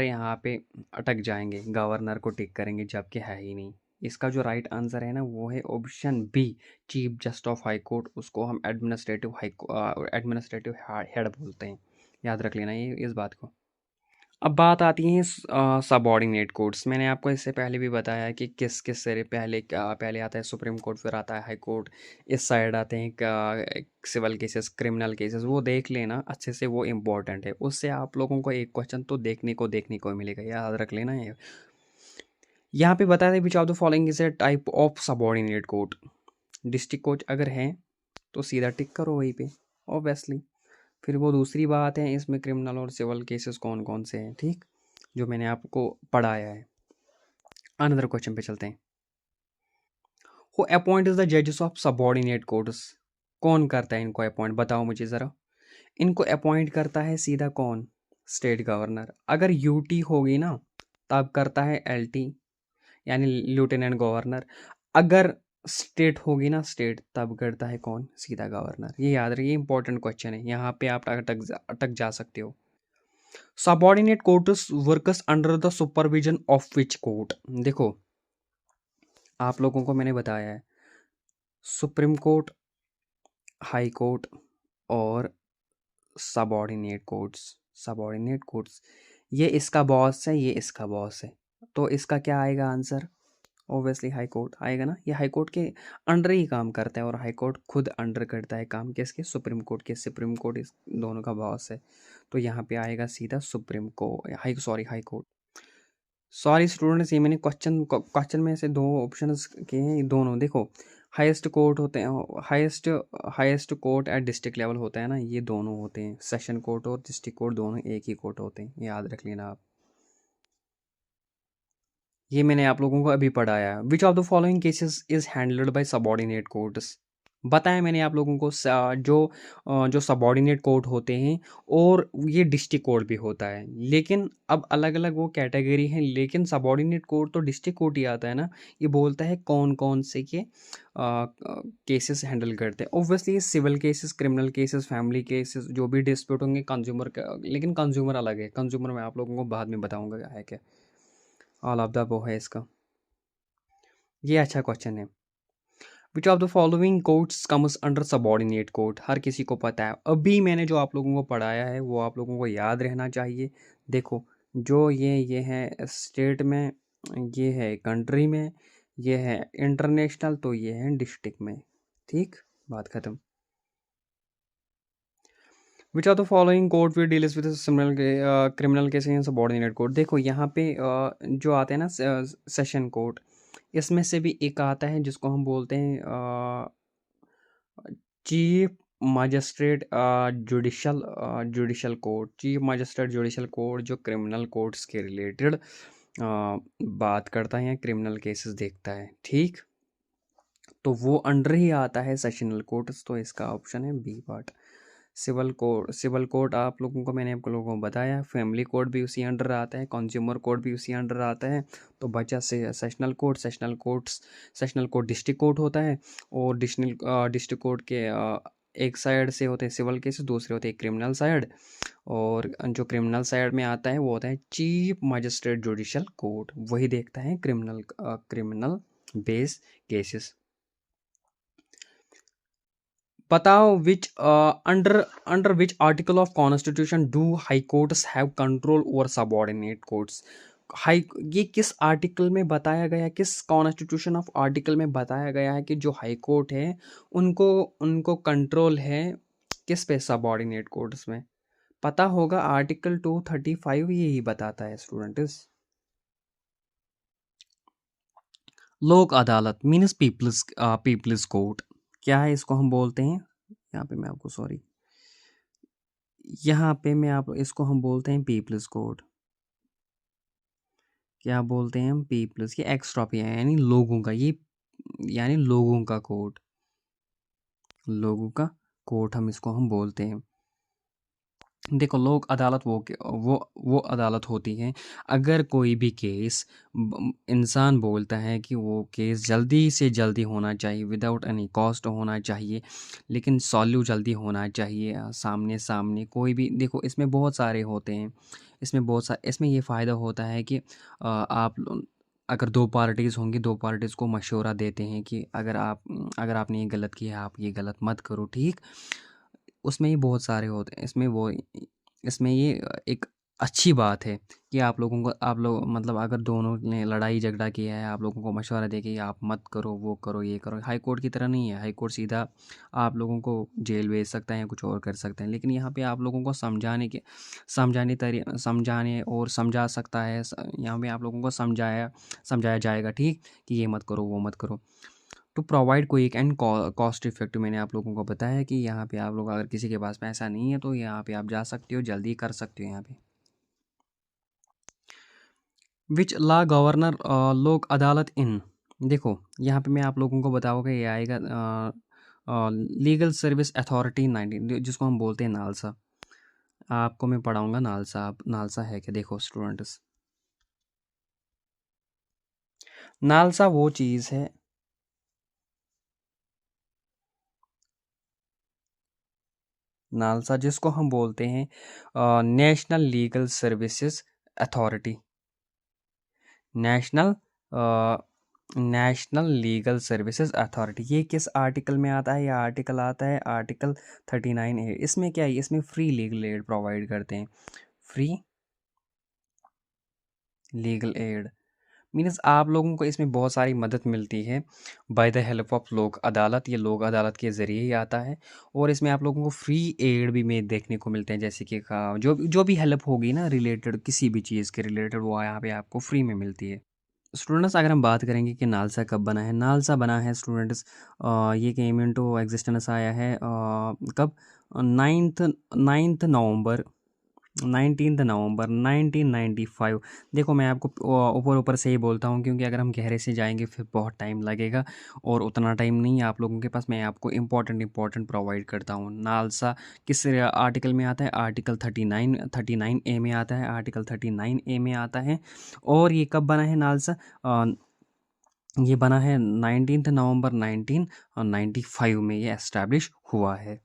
यहाँ पे अटक जाएंगे, गवर्नर को टिक करेंगे जबकि है ही नहीं। इसका जो राइट आंसर है ना वो है option B, chief justice of high court. उसको हम एडमिनिस्ट्रेटिव हेड बोलते हैं। याद रख लेना ये इस बात को। अब बात आती है सबऑर्डिनेट कोर्ट्स। मैंने आपको इससे पहले भी बताया कि किस किस से पहले आता है सुप्रीम कोर्ट, फिर आता है हाई कोर्ट, इस साइड आते हैं सिविल केसेस, क्रिमिनल केसेस। वो देख लेना अच्छे से, वो इम्पोर्टेंट है। उससे आप लोगों को एक क्वेश्चन तो देखने को मिलेगा, याद रख लेना ये। यहाँ पे बताया था विच of the following is A type of subordinate court? District court अगर है तो सीधा टिक करो वहीं पे, ऑब्वियसली। फिर वो दूसरी बात है, इसमें क्रिमिनल और सिविल केसेस कौन कौन से हैं, ठीक, जो मैंने आपको पढ़ाया है। अनदर क्वेश्चन पे चलते हैं। हु अपॉइंट इज द जजेस ऑफ सबऑर्डिनेट कोर्ट्स? कौन करता है इनको अपॉइंट? बताओ मुझे ज़रा। इनको अपॉइंट करता है सीधा कौन? State governor. अगर यूटी होगी ना तब करता है एलटी, यानी लेफ्टिनेंट गवर्नर। अगर स्टेट होगी ना स्टेट, तब करता है कौन? सीधा गवर्नर। ये याद रखिए, इंपॉर्टेंट क्वेश्चन है, यहाँ पे आप अटक जा सकते हो। Subordinate courts works under the supervision of which court? देखो आप लोगों को मैंने बताया है, सुप्रीम कोर्ट, हाई कोर्ट और सबॉर्डिनेट कोर्ट्स। सबॉर्डिनेट कोर्ट्स, ये इसका बॉस है, ये इसका बॉस है, तो इसका क्या आएगा आंसर? ऑब्वियसली हाई कोर्ट आएगा ना। ये हाई कोर्ट के अंडर ही काम करता है, और हाई कोर्ट खुद अंडर करता है काम किसके? सुप्रीम कोर्ट के। सुप्रीम कोर्ट इस दोनों का बॉस है, तो यहाँ पे आएगा सीधा supreme court, high court. Sorry students, ये मैंने क्वेश्चन में से दो ऑप्शंस किए हैं, ये दोनों देखो हाईएस्ट कोर्ट होते हैं, highest court at district level होता है ना, ये दोनों होते हैं, सेशन कोर्ट और डिस्ट्रिक्ट कोर्ट दोनों एक ही कोर्ट होते हैं, याद रख लेना आप। ये मैंने आप लोगों को अभी पढ़ाया। विच of the following cases is handled by subordinate courts? बताया मैंने आप लोगों को, जो सबॉर्डिनेट कोर्ट होते हैं और ये डिस्ट्रिक्ट कोर्ट भी होता है, लेकिन अब अलग अलग वो कैटेगरी है, लेकिन सबॉर्डिनेट कोर्ट तो डिस्ट्रिक्ट कोर्ट ही आता है ना। ये बोलता है कौन कौन से के केसेस हैंडल करते हैं। Obviously civil cases, criminal cases, family cases, जो भी डिस्प्यूट होंगे कंज्यूमर का, लेकिन कंज्यूमर अलग है, कंज्यूमर मैं आप लोगों को बाद में बताऊंगा क्या है क्या। ऑल ऑफ द वो है इसका। ये अच्छा क्वेश्चन है। Which of the following courts comes under subordinate court? हर किसी को पता है, अभी मैंने जो आप लोगों को पढ़ाया है वो आप लोगों को याद रहना चाहिए। देखो जो ये है स्टेट में, ये है कंट्री में, ये है इंटरनेशनल, तो ये है डिस्ट्रिक्ट में। ठीक, बात खत्म। विच of the following court will deals with criminal case in subordinate court? देखो यहाँ पे जो आते हैं ना सेशन कोर्ट, इसमें से भी एक आता है जिसको हम बोलते हैं chief magistrate judicial court. Chief magistrate judicial court जो क्रिमिनल कोर्ट्स के रिलेटेड बात करता है या क्रिमिनल केसेस देखता है, ठीक, तो वो अंडर ही आता है सेशनल कोर्ट्स, तो इसका ऑप्शन है बी पार्ट। सिविल कोर्ट आप लोगों को मैंने आप लोगों को बताया, फैमिली कोर्ट भी उसी अंडर आता है, कंज्यूमर कोर्ट भी उसी अंडर आता है, तो बचा से sessional court. Sessional court district court होता है, और डिस्ट्रिक्ट कोर्ट के एक साइड से होते हैं सिविल केसेस, दूसरे होते हैं क्रिमिनल साइड, और जो क्रिमिनल साइड में आता है वो होता है चीफ मजिस्ट्रेट जुडिशल कोर्ट, वही देखता है क्रिमिनल बेस केसेस। बताओ which under which article of constitution do high courts have control over subordinate courts? हाई, ये किस आर्टिकल में बताया गया, किस कॉन्स्टिट्यूशन ऑफ आर्टिकल में बताया गया है कि जो हाई कोर्ट है उनको उनको कंट्रोल है किस पे? सबॉर्डिनेट कोर्ट्स में। पता होगा, आर्टिकल 235 यही बताता है स्टूडेंट्स। लोक अदालत मीन्स पीपल्स कोर्ट, क्या है इसको हम बोलते हैं? यहाँ पे मैं आपको सॉरी, यहाँ पे मैं आप इसको हम बोलते हैं पीपल्स कोर्ट। क्या बोलते हैं हम? पीपल्स, ये एक्स्ट्रोपिया है, यानी लोगों का, ये यानी लोगों का कोर्ट, लोगों का कोर्ट हम इसको हम बोलते हैं। देखो लोक अदालत वो अदालत होती है अगर कोई भी केस इंसान बोलता है कि वो केस जल्दी से जल्दी होना चाहिए, विदाउट एनी कॉस्ट होना चाहिए, लेकिन सॉल्व जल्दी होना चाहिए, सामने सामने कोई भी। देखो इसमें बहुत सारे होते हैं, इसमें ये फ़ायदा होता है कि अगर दो पार्टीज़ होंगी, दो पार्टीज़ को मशवरा देते हैं कि अगर आपने ये गलत किया, आप ये गलत मत करो, ठीक। उसमें ये बहुत सारे होते हैं, इसमें ये एक अच्छी बात है कि आप लोग मतलब अगर दोनों ने लड़ाई झगड़ा किया है, आप लोगों को मशवरा दे कि आप मत करो, वो करो, ये करो। हाई कोर्ट की तरह नहीं है, हाई कोर्ट सीधा आप लोगों को जेल भेज सकता है या कुछ और कर सकते हैं, लेकिन यहाँ पे आप लोगों को समझाने और समझा सकता है। यहाँ पे आप लोगों को समझाया जाएगा, ठीक, कि ये मत करो, वो मत करो। To provide quick and cost effective, मैंने आप लोगों को बताया कि यहाँ पे आप लोग अगर किसी के पास पैसा नहीं है तो यहाँ पे आप जा सकते हो, जल्दी कर सकते हो यहाँ पे। विच लॉ गवर्नर लोक अदालत इन? देखो यहाँ पे मैं आप लोगों को बताऊँगा, ये आएगा लीगल सर्विस अथॉरिटी 19, जिसको हम बोलते हैं नालसा। आपको मैं पढ़ाऊँगा नालसा। आप नालसा है क्या? देखो स्टूडेंट्स, नालसा वो चीज़ है, नालसा जिसको हम बोलते हैं national legal services authority. National national legal services authority. ये किस आर्टिकल में आता है? ये आर्टिकल आता है आर्टिकल 39A। इसमें क्या है? इसमें फ्री लीगल एड प्रोवाइड करते हैं। फ्री लीगल एड मीन्स आप लोगों को इसमें बहुत सारी मदद मिलती है बाय द हेल्प ऑफ लोक अदालत। ये लोक अदालत के ज़रिए ही आता है। और इसमें आप लोगों को फ्री एड भी में देखने को मिलते हैं, जैसे कि जो भी हेल्प होगी ना रिलेटेड, किसी भी चीज़ के रिलेटेड, वो यहाँ पे आपको फ्री में मिलती है। स्टूडेंट्स, अगर हम बात करेंगे कि नालसा कब बना है, नालसा बना है स्टूडेंट्स, ये केम इनटू एग्जिस्टेंस आया है कब? 9 नवंबर 19 नवंबर 1995। देखो मैं आपको ऊपर ऊपर से ही बोलता हूँ, क्योंकि अगर हम गहरे से जाएंगे फिर बहुत टाइम लगेगा, और उतना टाइम नहीं है आप लोगों के पास। मैं आपको इंपॉर्टेंट प्रोवाइड करता हूँ। नालसा किस आर्टिकल में आता है? आर्टिकल 39A में आता है, आर्टिकल 39A में आता है। और ये कब बना है नालसा? ये बना है 19 नवंबर 1995 में ये एस्टैब्लिश हुआ है।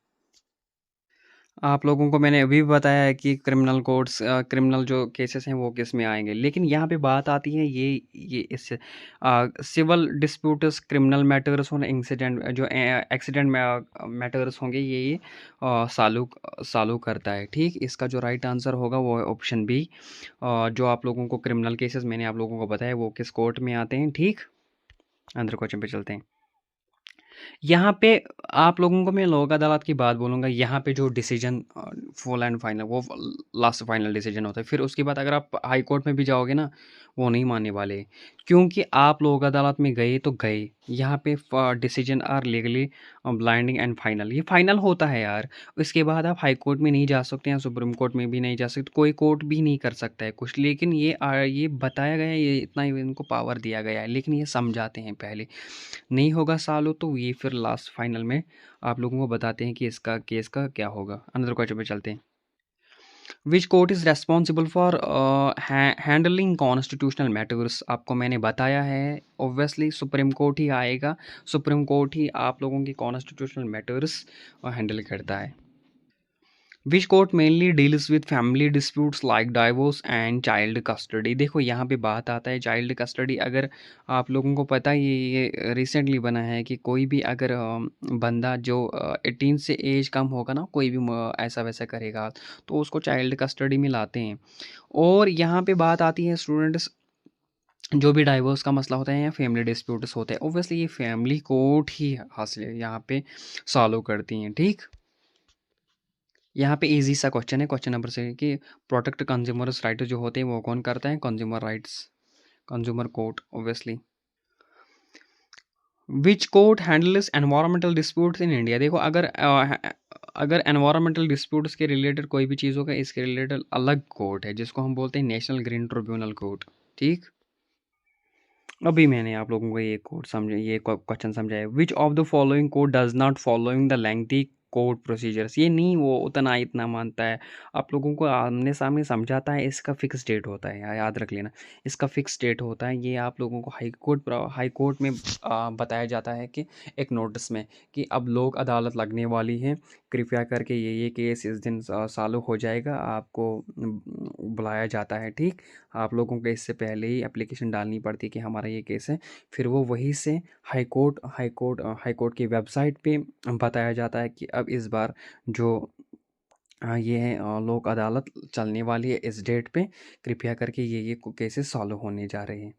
आप लोगों को मैंने अभी भी बताया है कि क्रिमिनल कोड्स, क्रिमिनल जो केसेस हैं वो किस में आएंगे, लेकिन यहाँ पे बात आती है ये इस सिविल डिस्प्यूट्स, क्रिमिनल मैटर्स और इंसिडेंट जो एक्सीडेंट मैटर्स होंगे, ये सालू सालू करता है। ठीक, इसका जो राइट आंसर होगा वो है ऑप्शन बी। जो आप लोगों को क्रिमिनल केसेस मैंने आप लोगों को बताया वो किस कोर्ट में आते हैं। ठीक, अंदर क्वेश्चन पे चलते हैं। यहाँ पे आप लोगों को मैं लोक अदालत की बात बोलूँगा। यहाँ पे जो डिसीजन फुल एंड फाइनल, वो लास्ट फाइनल डिसीजन होता है। फिर उसके बाद अगर आप हाई कोर्ट में भी जाओगे ना, वो नहीं मानने वाले, क्योंकि आप लोक अदालत में गए तो गए। यहाँ पे decision are legally blinding and final, ये फाइनल होता है यार। उसके बाद आप हाई कोर्ट में नहीं जा सकते हैं, सुप्रीम कोर्ट में भी नहीं जा सकते, कोई कोर्ट भी नहीं कर सकता है कुछ। लेकिन ये बताया गया है, ये इतना इनको पावर दिया गया है, लेकिन ये समझाते हैं पहले। नहीं होगा सॉल्व तो ये फिर लास्ट फाइनल में आप लोगों को बताते हैं कि इसका केस का क्या होगा। अनदर क्वेश्चन पे चलते हैं। Which court is responsible for handling constitutional matters? आपको मैंने बताया है ऑब्वियसली सुप्रीम कोर्ट ही आएगा। सुप्रीम कोर्ट ही आप लोगों की कॉन्स्टिट्यूशनल मैटर्स हैंडल करता है। Which court mainly deals with family disputes like divorce and child custody? देखो यहाँ पे बात आता है चाइल्ड कस्टडी। अगर आप लोगों को पता ही ये रिसेंटली बना है कि कोई भी अगर बंदा जो 18 से एज कम होगा ना, कोई भी ऐसा वैसा करेगा तो उसको चाइल्ड कस्टडी में लाते हैं। और यहाँ पे बात आती है स्टूडेंट्स, जो भी डाइवोर्स का मसला होता है या फैमिली डिस्प्यूट्स होते हैं, ऑब्वियसली ये फैमिली कोर्ट ही हासिल यहाँ पे सॉल्व करती हैं। ठीक, यहाँ पे इजी सा क्वेश्चन है, क्वेश्चन नंबर 6 कि प्रोटेक्ट कंज्यूमर्स राइट जो होते हैं वो कौन करता है? Consumer rights, consumer court obviously. Which court handles environmental disputes in India? देखो अगर एनवायरमेंटल डिस्प्यूट्स के रिलेटेड कोई भी चीज़ होगा, इसके रिलेटेड अलग कोर्ट है जिसको हम बोलते हैं नेशनल ग्रीन ट्रिब्यूनल कोर्ट। ठीक, अभी मैंने आप लोगों को ये कोड समझे, ये क्वेश्चन समझाया। विच of the following code does not following the lengthy code procedures? ये नहीं वो उतना इतना मानता है, आप लोगों को आमने सामने समझाता है। इसका फिक्स डेट होता है, याद रख लेना, इसका फिक्स डेट होता है। ये आप लोगों को हाई कोर्ट में बताया जाता है कि एक नोटिस में कि अब लोक अदालत लगने वाली है, कृपया करके ये केस इस दिन चालू हो जाएगा, आपको बुलाया जाता है। ठीक, आप लोगों को इससे पहले ही एप्लीकेशन डालनी पड़ती है कि हमारा ये केस है। फिर वो वहीं से हाई कोर्ट की वेबसाइट पे बताया जाता है कि अब इस बार जो ये है लोक अदालत चलने वाली है इस डेट पे, कृपया करके ये केसेस सॉल्व होने जा रहे हैं।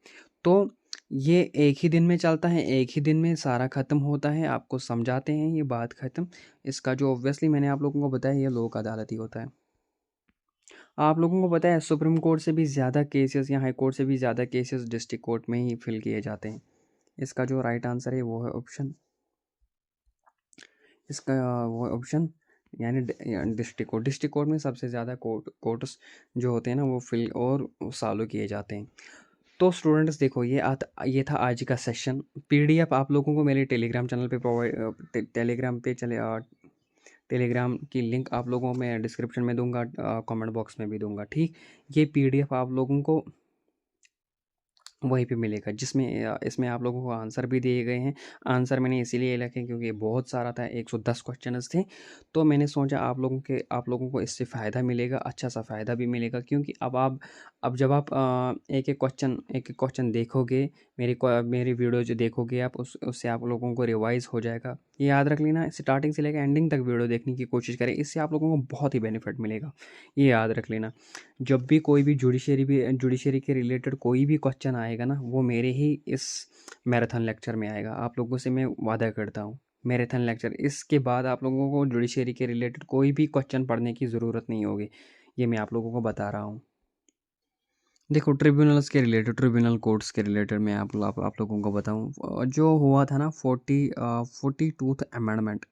तो ये एक ही दिन में चलता है, एक ही दिन में सारा ख़त्म होता है, आपको समझाते हैं, ये बात ख़त्म। इसका जो ऑब्वियसली मैंने आप लोगों को बताया ये लोक अदालत ही होता है। आप लोगों को पता है सुप्रीम कोर्ट से भी ज़्यादा केसेस या हाई कोर्ट से भी ज़्यादा केसेस डिस्ट्रिक्ट कोर्ट में ही फिल किए जाते हैं। इसका जो राइट आंसर है वो है ऑप्शन, इसका वो है ऑप्शन यानी डिस्ट्रिक्ट कोर्ट में सबसे ज़्यादा कोर्ट्स जो होते हैं ना वो फिल और सॉल्व किए जाते हैं। तो स्टूडेंट्स देखो ये था आज का सेशन। पीडीएफ आप लोगों को मेरे टेलीग्राम चैनल पे प्रोवाइड टेलीग्राम पे टेलीग्राम की लिंक आप लोगों को मैं डिस्क्रिप्शन में दूंगा, कमेंट बॉक्स में भी दूंगा। ठीक, ये पीडीएफ आप लोगों को वहीं पे मिलेगा, जिसमें इसमें आप लोगों को आंसर भी दिए गए हैं। आंसर मैंने इसीलिए लिखे क्योंकि बहुत सारा था, 110 क्वेश्चंस थे। तो मैंने सोचा आप लोगों को इससे फ़ायदा मिलेगा, अच्छा सा फ़ायदा भी मिलेगा, क्योंकि अब जब आप एक एक क्वेश्चन देखोगे, मेरी वीडियो जो देखोगे आप, उससे आप लोगों को रिवाइज़ हो जाएगा। ये याद रख लेना, स्टार्टिंग से लेकर एंडिंग तक वीडियो देखने की कोशिश करें, इससे आप लोगों को बहुत ही बेनिफिट मिलेगा। ये याद रख लेना। जब भी कोई भी जुडिशरी के रिलेटेड कोई भी क्वेश्चन आएगा ना, वो मेरे ही इस मैराथन लेक्चर में आएगा। आप लोगों से मैं वादा करता हूँ, मैराथन लेक्चर, इसके बाद आप लोगों को जुडिशरी के रिलेटेड कोई भी क्वेश्चन पढ़ने की ज़रूरत नहीं होगी। ये मैं आप लोगों को बता रहा हूँ। देखो, ट्रिब्यूनल्स के रिलेटेड, ट्रिब्यूनल कोर्ट्स के रिलेटेड मैं आप लोगों को बताऊँ, जो हुआ था ना 42th अमेंडमेंट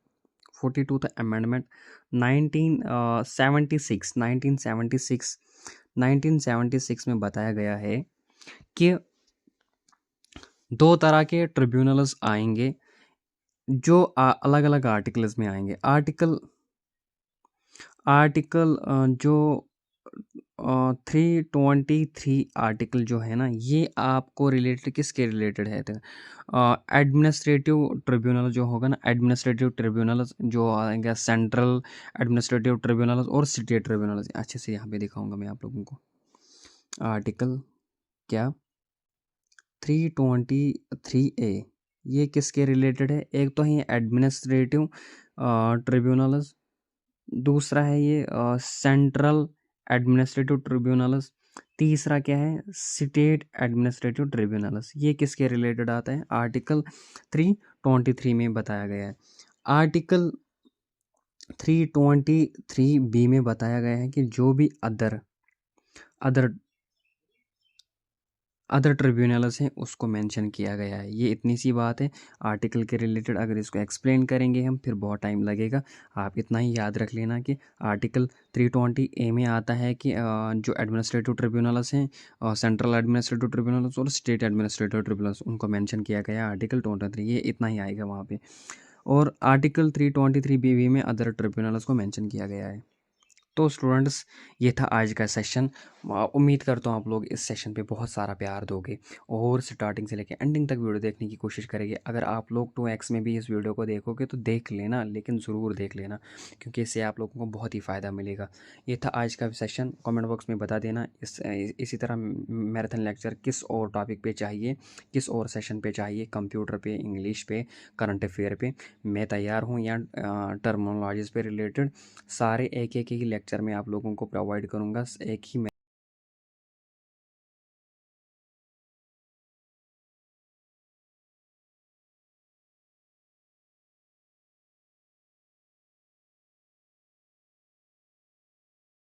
1976 में बताया गया है कि दो तरह के ट्रिब्यूनल्स आएंगे, जो अलग अलग आर्टिकल्स में आएंगे। आर्टिकल जो 323 आर्टिकल जो है ना, ये आपको रिलेटेड किसके रिलेटेड है? एडमिनिस्ट्रेटिव ट्रिब्यूनल जो होगा ना, एडमिनिस्ट्रेटिव ट्रिब्यूनल जो आएंगे, सेंट्रल एडमिनिस्ट्रेटिव ट्रिब्यूनल और स्टेट ट्रिब्यूनल। अच्छे से यहाँ पे दिखाऊंगा मैं आप लोगों को। आर्टिकल क्या 323A, ये किसके रिलेटेड है? एक तो है एडमिनिस्ट्रेटिव ट्रिब्यूनल्स, दूसरा है ये सेंट्रल एडमिनिस्ट्रेटिव ट्रिब्यूनल्स, तीसरा क्या है? State administrative tribunals. ये किसके रिलेटेड आता है? आर्टिकल 323 में बताया गया है। आर्टिकल 323B में बताया गया है कि जो भी अदर ट्रिब्यूनल्स हैं उसको मेंशन किया गया है। ये इतनी सी बात है आर्टिकल के रिलेटेड। अगर इसको एक्सप्लेन करेंगे हम फिर बहुत टाइम लगेगा। आप इतना ही याद रख लेना कि आर्टिकल 320A में आता है कि जो एडमिनिस्ट्रेटिव ट्रिब्यूनल्स हैं, सेंट्रल एडमिनिस्ट्रेटिव ट्रिब्यूनल्स और स्टेट एडमिनिस्ट्रेटिव ट्रिब्यूनल्स, उनको मेंशन किया गया है आर्टिकल 23। ये इतना ही आएगा वहाँ पे। और आर्टिकल 323B में अदर ट्रिब्यूनल्स को मेंशन किया गया है। तो स्टूडेंट्स, ये था आज का सेशन। उम्मीद करता हूँ आप लोग इस सेशन पे बहुत सारा प्यार दोगे और स्टार्टिंग से लेकर एंडिंग तक वीडियो देखने की कोशिश करेंगे। अगर आप लोग 2x में भी इस वीडियो को देखोगे तो देख लेना, लेकिन ज़रूर देख लेना, क्योंकि इससे आप लोगों को बहुत ही फ़ायदा मिलेगा। ये था आज का सेशन। कमेंट बॉक्स में बता देना इसी तरह मैराथन लेक्चर किस और टॉपिक पे चाहिए, किस और सेशन पे चाहिए, कंप्यूटर पे, इंग्लिश पे, करंट अफेयर पे। मैं तैयार हूँ। या टर्मिनोलॉजीज़ पे रिलेटेड सारे एक ही लेक्चर में आप लोगों को प्रोवाइड करूँगा। एक ही